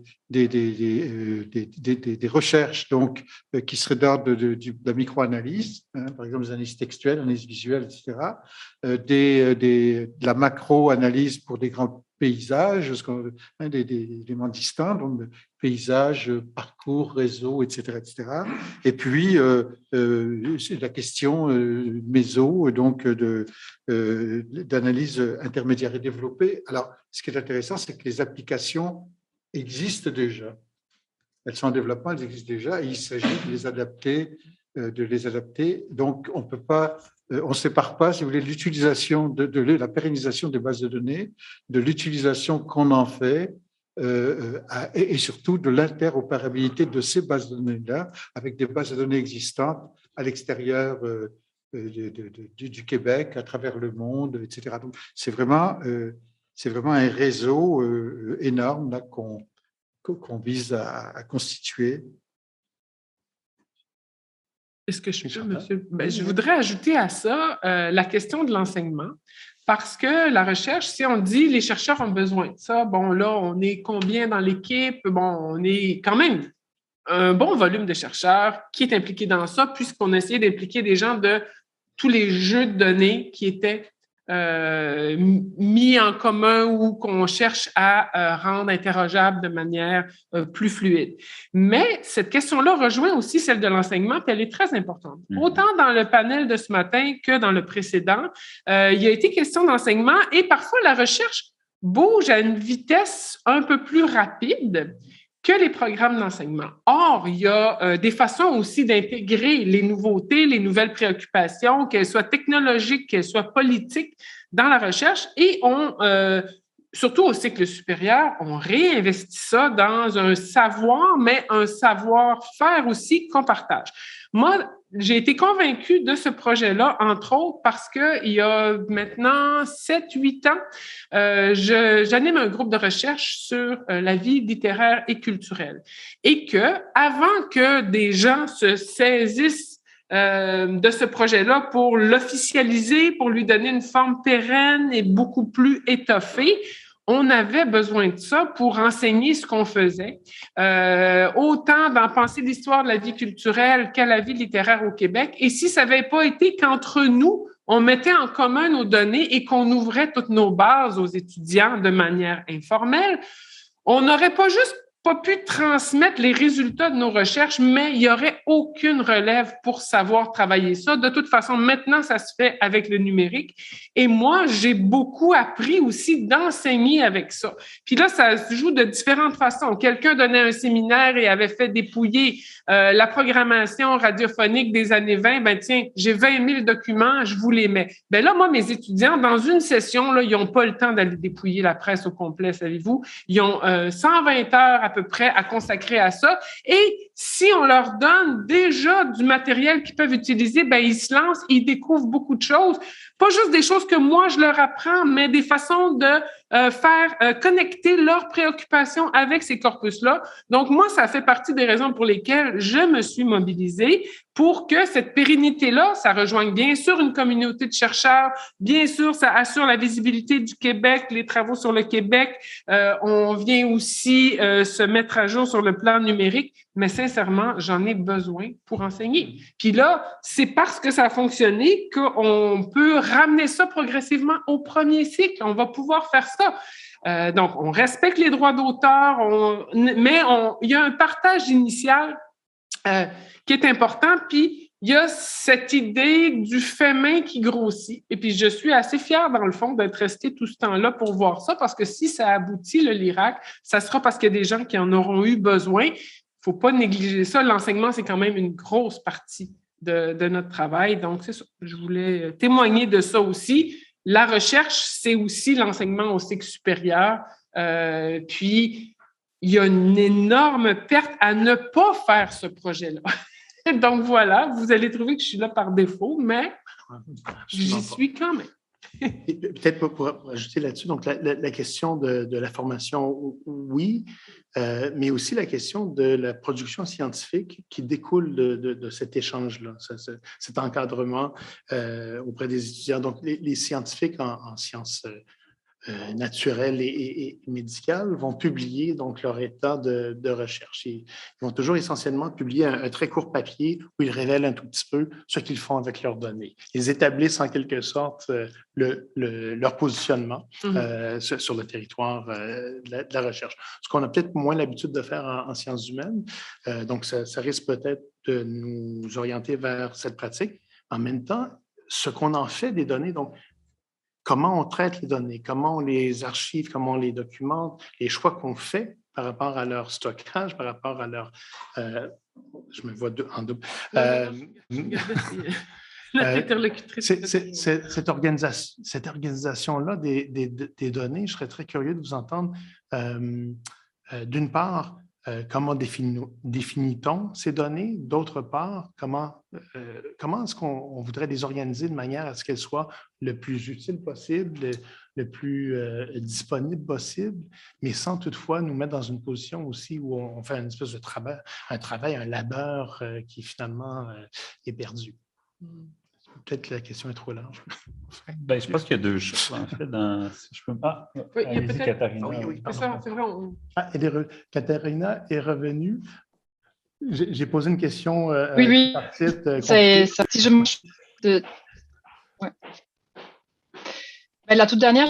recherches donc, qui seraient d'ordre de la microanalyse, par exemple des analyses textuelles, analyses visuelles, etc., de la macro-analyse pour des grands paysages, des éléments distants, donc paysages, parcours, réseaux, etc., etc. Et puis c'est la question méso, donc d'analyse intermédiaire et développée. Alors, ce qui est intéressant, c'est que les applications existent déjà. Elles sont en développement, elles existent déjà, et il s'agit de les adapter. Donc, on peut pas, on sépare pas, si vous voulez, l'utilisation de la pérennisation des bases de données, de l'utilisation qu'on en fait, et surtout de l'interopérabilité de ces bases de données-là avec des bases de données existantes à l'extérieur du Québec, à travers le monde, etc. Donc, c'est vraiment un réseau énorme là, qu'on vise à constituer. Est-ce que je peux, monsieur? Je voudrais ajouter à ça la question de l'enseignement, parce que la recherche, si on dit les chercheurs ont besoin de ça, bon, là, on est combien dans l'équipe? Bon, on est quand même un bon volume de chercheurs qui est impliqué dans ça, puisqu'on a essayé d'impliquer des gens de tous les jeux de données qui étaient mis en commun ou qu'on cherche à rendre interrogeable de manière plus fluide. Mais cette question-là rejoint aussi celle de l'enseignement, puis elle est très importante. Autant dans le panel de ce matin que dans le précédent, il y a été question d'enseignement et parfois la recherche bouge à une vitesse un peu plus rapide que les programmes d'enseignement. Or, il y a des façons aussi d'intégrer les nouveautés, les nouvelles préoccupations, qu'elles soient technologiques, qu'elles soient politiques, dans la recherche et surtout au cycle supérieur, on réinvestit ça dans un savoir, mais un savoir-faire aussi qu'on partage. Moi, j'ai été convaincue de ce projet-là, entre autres, parce qu'il y a maintenant 7-8 ans, j'anime un groupe de recherche sur la vie littéraire et culturelle. Et que, avant que des gens se saisissent de ce projet-là pour l'officialiser, pour lui donner une forme pérenne et beaucoup plus étoffée, on avait besoin de ça pour enseigner ce qu'on faisait, autant dans penser l'histoire de la vie culturelle qu'à la vie littéraire au Québec. Et si ça n'avait pas été qu'entre nous, on mettait en commun nos données et qu'on ouvrait toutes nos bases aux étudiants de manière informelle, on n'aurait pas pu transmettre les résultats de nos recherches, mais il n'y aurait aucune relève pour savoir travailler ça. De toute façon, maintenant, ça se fait avec le numérique. Et moi, j'ai beaucoup appris aussi d'enseigner avec ça. Puis là, ça se joue de différentes façons. Quelqu'un donnait un séminaire et avait fait dépouiller la programmation radiophonique des années 20. Ben tiens, j'ai 20 000 documents, je vous les mets. Ben là, moi, mes étudiants, dans une session, là, ils n'ont pas le temps d'aller dépouiller la presse au complet, savez-vous. Ils ont 120 heures à peu près à consacrer à ça. Et si on leur donne déjà du matériel qu'ils peuvent utiliser, ben ils se lancent, ils découvrent beaucoup de choses. Pas juste des choses que moi, je leur apprends, mais des façons de faire connecter leurs préoccupations avec ces corpus-là. Donc, moi, ça fait partie des raisons pour lesquelles je me suis mobilisée pour que cette pérennité-là, ça rejoigne bien sûr une communauté de chercheurs, bien sûr, ça assure la visibilité du Québec, les travaux sur le Québec. On vient aussi se mettre à jour sur le plan numérique, mais sincèrement, j'en ai besoin pour enseigner. Puis là, c'est parce que ça a fonctionné qu'on peut ramener ça progressivement au premier cycle. On va pouvoir faire ça. Donc, on respecte les droits d'auteur, mais il y a un partage initial qui est important, puis il y a cette idée du fait main qui grossit. Et puis, je suis assez fière, dans le fond, d'être restée tout ce temps-là pour voir ça, parce que si ça aboutit, le LIRAC, ça sera parce qu'il y a des gens qui en auront eu besoin. Il ne faut pas négliger ça. L'enseignement, c'est quand même une grosse partie de notre travail. Donc, c'est ça. Je voulais témoigner de ça aussi. La recherche, c'est aussi l'enseignement au cycle supérieur. Puis, il y a une énorme perte à ne pas faire ce projet-là. Donc, voilà, vous allez trouver que je suis là par défaut, mais j'y suis quand même. Et peut-être pour ajouter là-dessus, donc la question de la formation, oui, mais aussi la question de la production scientifique qui découle de cet échange-là, cet encadrement auprès des étudiants. Donc, les scientifiques en sciences naturelles et médicales vont publier donc leur état de recherche. Ils vont toujours essentiellement publier un très court papier où ils révèlent un tout petit peu ce qu'ils font avec leurs données. Ils établissent en quelque sorte leur positionnement sur le territoire de la recherche. Ce qu'on a peut-être moins l'habitude de faire en sciences humaines. Donc, ça risque peut-être de nous orienter vers cette pratique. En même temps, ce qu'on en fait des données, donc comment on traite les données, comment on les archive, comment on les documente, les choix qu'on fait par rapport à leur stockage, par rapport à leur... je me vois en double. Cette organisation-là des données, je serais très curieux de vous entendre. D'une part, comment définit-on ces données? D'autre part, comment est-ce qu'on voudrait les organiser de manière à ce qu'elles soient le plus utiles possible, le plus disponible possible, mais sans toutefois nous mettre dans une position aussi où on fait une espèce de travail, un labeur qui finalement est perdu. Peut-être que la question est trop large. Ben, je pense qu'il y a deux choses, en fait. Si je peux... oui, il y a peut-être... Katharina. Oui, c'est ça, c'est vrai. Katharina est revenue. J'ai posé une question. Oui. C'est ça. Si je ouais. Ben, la toute dernière,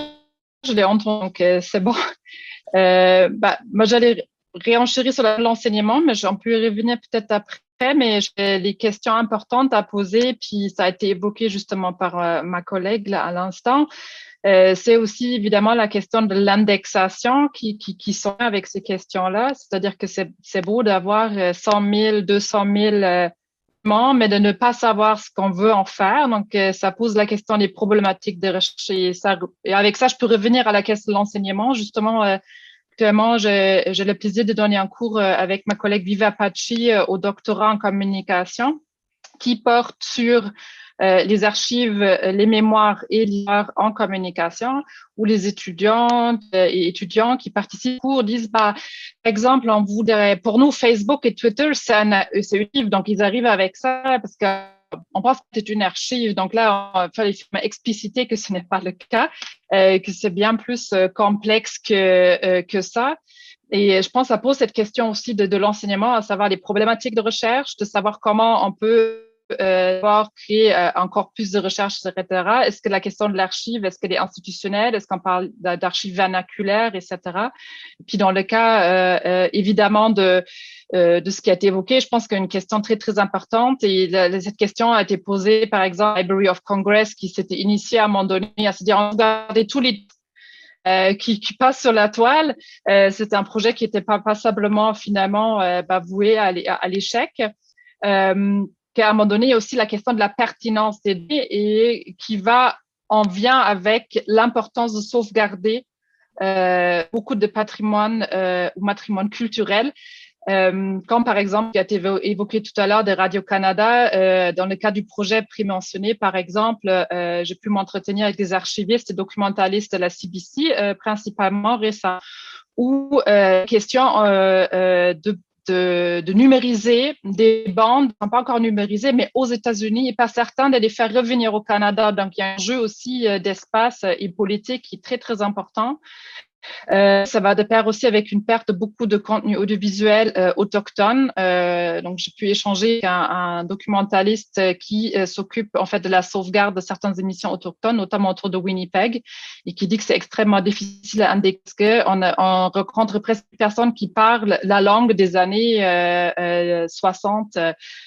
je l'ai entendue, donc c'est bon. Moi, j'allais réenchérir sur l'enseignement, mais on peut y revenir peut-être après. Mais j'ai les questions importantes à poser, puis ça a été évoqué justement par ma collègue là, à l'instant. C'est aussi évidemment la question de l'indexation qui sont avec ces questions-là. C'est-à-dire que c'est beau d'avoir 100 000, 200 000 mais de ne pas savoir ce qu'on veut en faire. Donc, ça pose la question des problématiques de recherche. Et avec ça, je peux revenir à la question de l'enseignement. Justement, actuellement, j'ai le plaisir de donner un cours avec ma collègue Viva Paci au doctorat en communication qui porte sur les archives, les mémoires et l'histoire en communication, où les étudiantes et étudiants qui participent au cours disent, par exemple, on voudrait, pour nous, Facebook et Twitter, c'est utile. Donc, ils arrivent avec ça parce qu'on pense que c'est une archive. Donc là, il fallait expliciter que ce n'est pas le cas, que c'est bien plus complexe que ça. Et je pense que ça pose cette question aussi de l'enseignement, à savoir les problématiques de recherche, de savoir comment on peut pouvoir créer encore plus de recherches, etc. Est-ce que la question de l'archive, est-ce qu'elle est institutionnelle? Est-ce qu'on parle d'archives vernaculaires, etc. Et puis dans le cas, évidemment, de ce qui a été évoqué, je pense qu'il y a une question très, très importante. Et cette question a été posée, par exemple, Library of Congress, qui s'était initié à un moment donné à se dire, on va regarder tous les qui passe sur la toile. C'était un projet qui était pas passablement finalement voué à l'échec. Qu'à un moment donné, il y a aussi la question de la pertinence des données et qui en vient avec l'importance de sauvegarder beaucoup de patrimoine ou patrimoine culturel. Comme par exemple, qui a été évoqué tout à l'heure de Radio-Canada, dans le cas du projet prémentionné, par exemple, j'ai pu m'entretenir avec des archivistes et documentalistes de la CBC, principalement récemment, où question de numériser des bandes, pas encore numérisées, mais aux États-Unis et pas certains de les faire revenir au Canada. Donc, il y a un jeu aussi d'espace et politique qui est très, très important. Ça va de pair aussi avec une perte de beaucoup de contenu audiovisuel autochtone. Donc, j'ai pu échanger avec un documentaliste qui s'occupe en fait de la sauvegarde de certaines émissions autochtones, notamment autour de Winnipeg, et qui dit que c'est extrêmement difficile à indexer. On rencontre presque personnes qui parlent la langue des années 60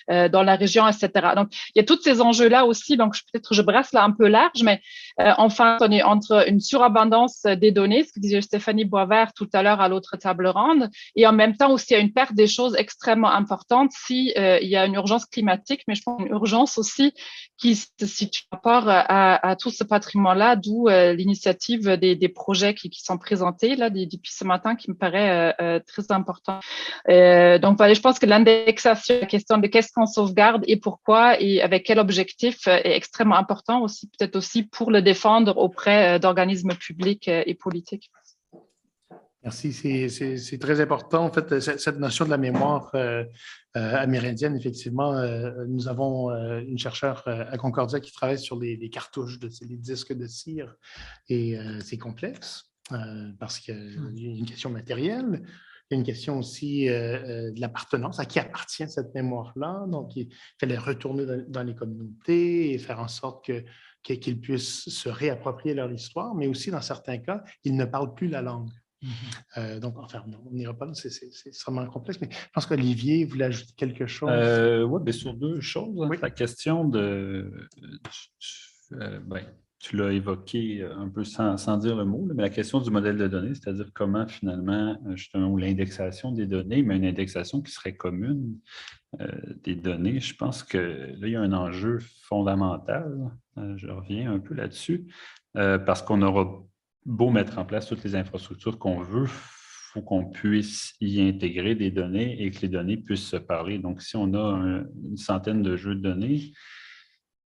dans la région, etc. Donc, il y a tous ces enjeux-là aussi. Donc, peut-être je brasse là un peu large, mais enfin, on est entre une surabondance des données, ce que disait Stéphanie Boisvert tout à l'heure à l'autre table ronde, et en même temps aussi il y a une perte des choses extrêmement importantes si il y a une urgence climatique, mais je pense une urgence aussi qui se situe par rapport à tout ce patrimoine-là, d'où l'initiative des projets qui sont présentés là depuis ce matin, qui me paraît très important. Donc voilà, je pense que l'indexation, la question de qu'est-ce qu'on sauvegarde et pourquoi et avec quel objectif est extrêmement important aussi, peut-être aussi pour le défendre auprès d'organismes publics et politiques. Merci, c'est très important. En fait, cette notion de la mémoire amérindienne, effectivement, nous avons une chercheure à Concordia qui travaille sur les cartouches, les disques de cire, et c'est complexe parce qu'il y a une question matérielle. Il y a une question aussi de l'appartenance, à qui appartient cette mémoire-là. Donc, il fallait retourner dans les communautés et faire en sorte qu'ils puissent se réapproprier leur histoire, mais aussi, dans certains cas, ils ne parlent plus la langue. Donc, enfin, on n'ira pas là, c'est extrêmement complexe, mais je pense qu'Olivier voulait ajouter quelque chose. Oui, bien sur deux choses. Oui. La question tu l'as évoqué un peu sans dire le mot, mais la question du modèle de données, c'est-à-dire comment finalement, justement, l'indexation des données, mais une indexation qui serait commune des données, je pense que là, il y a un enjeu fondamental. Je reviens un peu là-dessus, parce qu'on aura beau mettre en place toutes les infrastructures qu'on veut, il faut qu'on puisse y intégrer des données et que les données puissent se parler. Donc, si on a une centaine de jeux de données,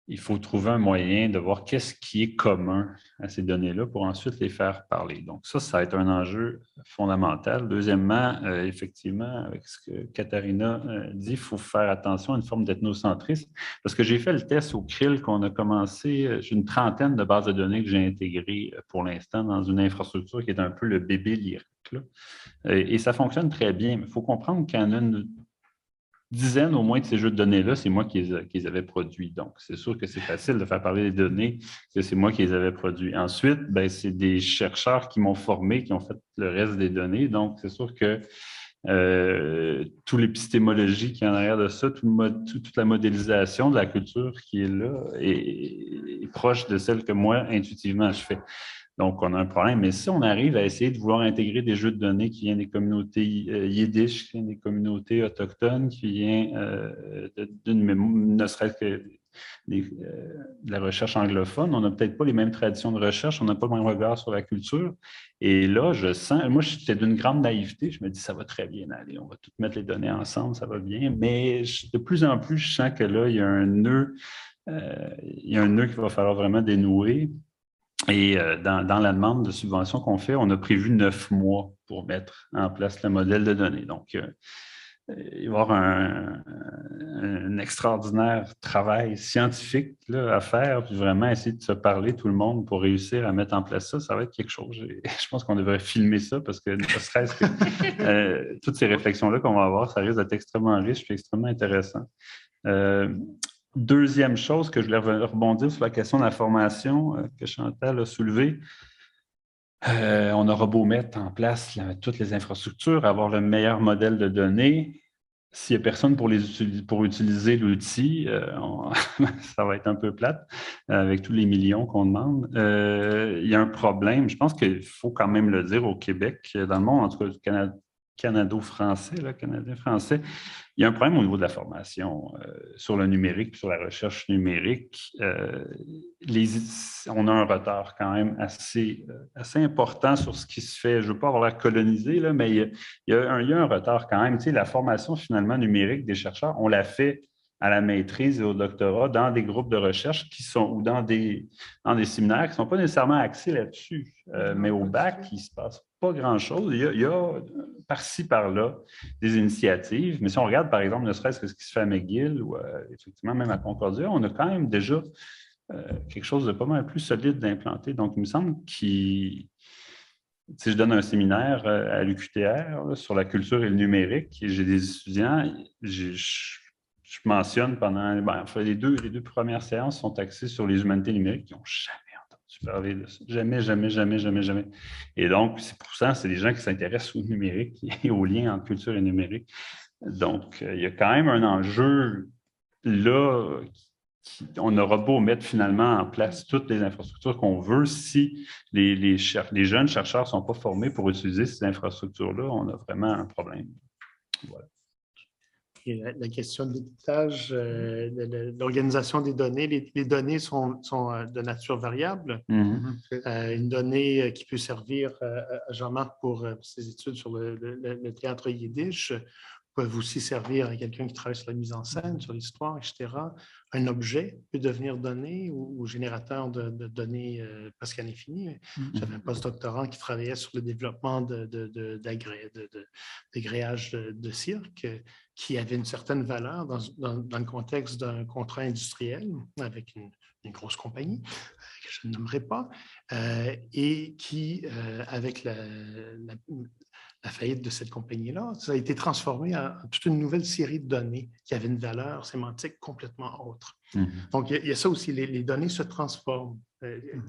il faut trouver un moyen de voir qu'est-ce qui est commun à ces données-là pour ensuite les faire parler. Donc, ça va être un enjeu fondamental. Deuxièmement, effectivement, avec ce que Katharina dit, il faut faire attention à une forme d'ethnocentrisme. Parce que j'ai fait le test au CRIL qu'on a commencé, j'ai une trentaine de bases de données que j'ai intégrées pour l'instant dans une infrastructure qui est un peu le bébé lyrique. Et ça fonctionne très bien. Mais il faut comprendre qu'il y en a une dizaines au moins de ces jeux de données-là, c'est moi qui les avais produits. Donc, c'est sûr que c'est facile de faire parler des données, que c'est moi qui les avais produits. Ensuite, c'est des chercheurs qui m'ont formé, qui ont fait le reste des données. Donc, c'est sûr que toute l'épistémologie qui est en arrière de ça, toute la modélisation de la culture qui est là est proche de celle que moi, intuitivement, je fais. Donc, on a un problème. Mais si on arrive à essayer de vouloir intégrer des jeux de données qui viennent des communautés yiddish, qui viennent des communautés autochtones, qui viennent ne serait-ce que de la recherche anglophone, on n'a peut-être pas les mêmes traditions de recherche, on n'a pas le même regard sur la culture. Et là, moi, j'étais d'une grande naïveté. Je me dis, ça va très bien aller. On va toutes mettre les données ensemble, ça va bien. Mais de plus en plus, je sens que là, il y a un nœud qu'il va falloir vraiment dénouer. Et dans la demande de subvention qu'on fait, on a prévu 9 mois pour mettre en place le modèle de données. Donc, il va y avoir un extraordinaire travail scientifique là, à faire, puis vraiment essayer de se parler tout le monde pour réussir à mettre en place ça. Ça va être quelque chose. Je pense qu'on devrait filmer ça parce que ne serait-ce que toutes ces réflexions-là qu'on va avoir, ça risque d'être extrêmement riche et extrêmement intéressant. Deuxième chose que je voulais rebondir sur la question de la formation que Chantal a soulevée. On aura beau mettre en place toutes les infrastructures, avoir le meilleur modèle de données. S'il n'y a personne pour utiliser l'outil, ça va être un peu plate avec tous les millions qu'on demande. Il y a un problème, je pense qu'il faut quand même le dire au Québec, dans le monde, en tout cas du canado-français, canadien-français, il y a un problème au niveau de la formation sur le numérique, sur la recherche numérique. On a un retard quand même assez important sur ce qui se fait. Je ne veux pas avoir l'air colonisé, là, mais il y a un retard quand même. Tu sais, la formation finalement numérique des chercheurs, on la fait à la maîtrise et au doctorat dans des groupes de recherche ou dans des séminaires qui ne sont pas nécessairement axés là-dessus. Mais au bac, il ne se passe pas grand-chose. Il y a par-ci, par-là des initiatives. Mais si on regarde, par exemple, ne serait-ce que ce qui se fait à McGill ou effectivement même à Concordia, on a quand même déjà quelque chose de pas mal plus solide d'implanter. Donc, il me semble si je donne un séminaire à l'UQTR sur la culture et le numérique, et j'ai des étudiants, je mentionne les deux premières séances sont axées sur les humanités numériques qui n'ont jamais entendu parler de ça. Jamais. Et donc, c'est pour ça, c'est des gens qui s'intéressent au numérique et aux liens entre culture et numérique. Donc, il y a quand même un enjeu là. On aura beau mettre finalement en place toutes les infrastructures qu'on veut, si les jeunes chercheurs ne sont pas formés pour utiliser ces infrastructures-là, on a vraiment un problème. Voilà. Et la question de l'étiquetage, l'organisation des données, les données sont de nature variable. Une donnée qui peut servir à Jean-Marc pour ses études sur le théâtre yiddish peut aussi servir à quelqu'un qui travaille sur la mise en scène, sur l'histoire, etc. Un objet peut devenir donnée ou générateur de données presque à l'infini. J'avais un postdoctorant qui travaillait sur le développement d'agréages de cirque qui avait une certaine valeur dans le contexte d'un contrat industriel avec une grosse compagnie que je ne nommerai pas, et qui, avec la faillite de cette compagnie-là, ça a été transformé en toute une nouvelle série de données qui avaient une valeur sémantique complètement autre. Donc, il y a ça aussi, les données se transforment.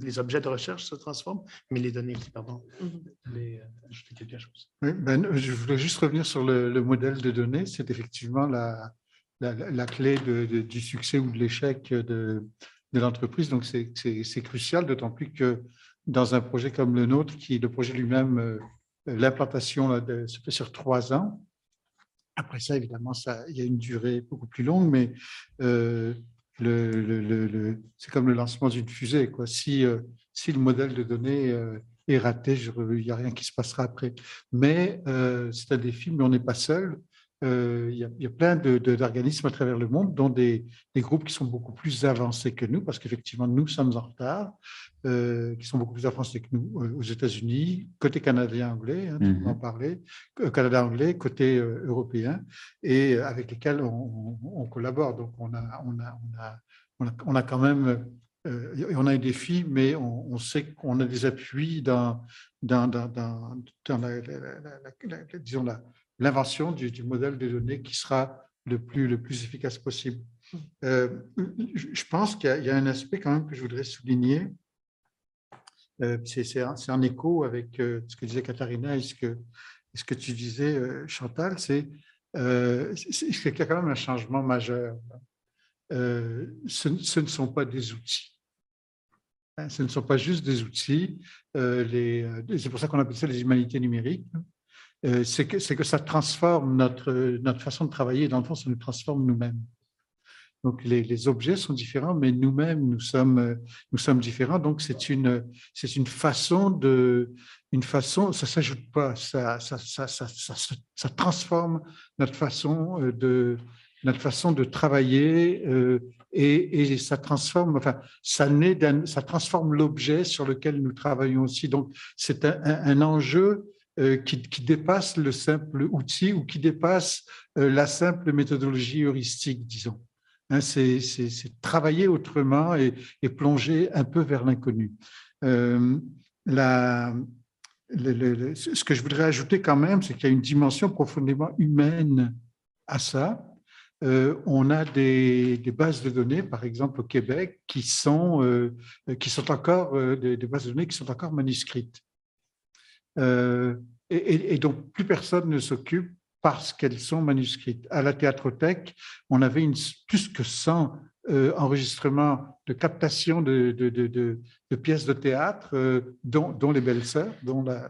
Les objets de recherche se transforment, mais les données aussi, pardon. Je voulais ajouter quelque chose. Oui, je voulais juste revenir sur le modèle de données. C'est effectivement la clé du succès ou de l'échec de l'entreprise. Donc, c'est crucial, d'autant plus que dans un projet comme le nôtre, le projet lui-même, l'implantation se fait sur 3 ans. Après ça, évidemment, il y a une durée beaucoup plus longue, mais c'est comme le lancement d'une fusée, quoi. Si le modèle de données est raté, il n'y a rien qui se passera après. Mais c'est un défi, mais on n'est pas seul. Il y a plein d'organismes à travers le monde, dont des groupes qui sont beaucoup plus avancés que nous, parce qu'effectivement, nous sommes en retard, qui sont beaucoup plus avancés que nous aux États-Unis, côté canadien-anglais, tu en parlais, Canada-anglais, côté européen, et avec lesquels on collabore. Donc, on a quand même... on a un défi, mais on sait qu'on a des appuis dans disons l'invention du modèle de données qui sera le plus efficace possible. Je pense qu'il y a un aspect quand même que je voudrais souligner. C'est en écho avec ce que disait Katharina et ce que tu disais, Chantal, c'est qu'il y a quand même un changement majeur. Ce ne sont pas des outils. Ce ne sont pas juste des outils. C'est pour ça qu'on appelle ça les humanités numériques. C'est que ça transforme notre façon de travailler. Dans le fond, ça nous transforme nous-mêmes. Donc, les objets sont différents, mais nous-mêmes, nous sommes différents. Donc, c'est une façon ça s'ajoute pas, ça transforme notre façon de travailler et ça transforme, ça transforme l'objet sur lequel nous travaillons aussi. Donc, c'est un enjeu qui dépasse le simple outil ou qui dépasse la simple méthodologie heuristique, disons. C'est travailler autrement et plonger un peu vers l'inconnu. Ce que je voudrais ajouter quand même, c'est qu'il y a une dimension profondément humaine à ça. on a des bases de données, par exemple au Québec, qui sont encore des bases de données qui sont encore manuscrites. Et donc, plus personne ne s'occupe parce qu'elles sont manuscrites. À la Théâtrothèque, on avait plus que 100 enregistrements de captation de pièces de théâtre, dont les Belles-Sœurs, dont la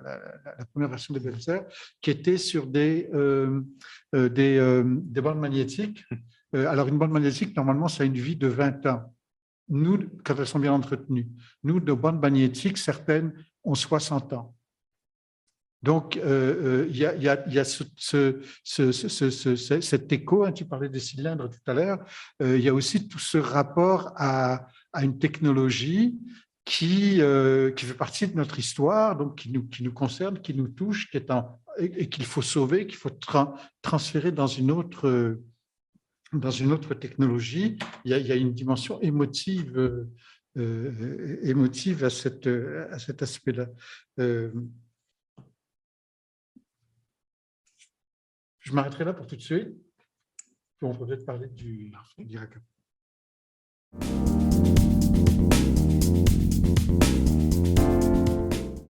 première version des Belles-Sœurs, qui étaient sur des bandes magnétiques. Alors, une bande magnétique, normalement, ça a une vie de 20 ans. Nous, quand elles sont bien entretenues. Nous, nos bandes magnétiques, certaines ont 60 ans. Donc, il y a cet écho, hein, tu parlais des cylindres tout à l'heure, il y a aussi tout ce rapport à une technologie qui fait partie de notre histoire, donc qui nous concerne, qui nous touche, et qu'il faut sauver, qu'il faut transférer dans une autre technologie. Il y a une dimension émotive à cet aspect-là. Je m'arrêterai là pour tout de suite. Puis on peut peut-être parler du RACA.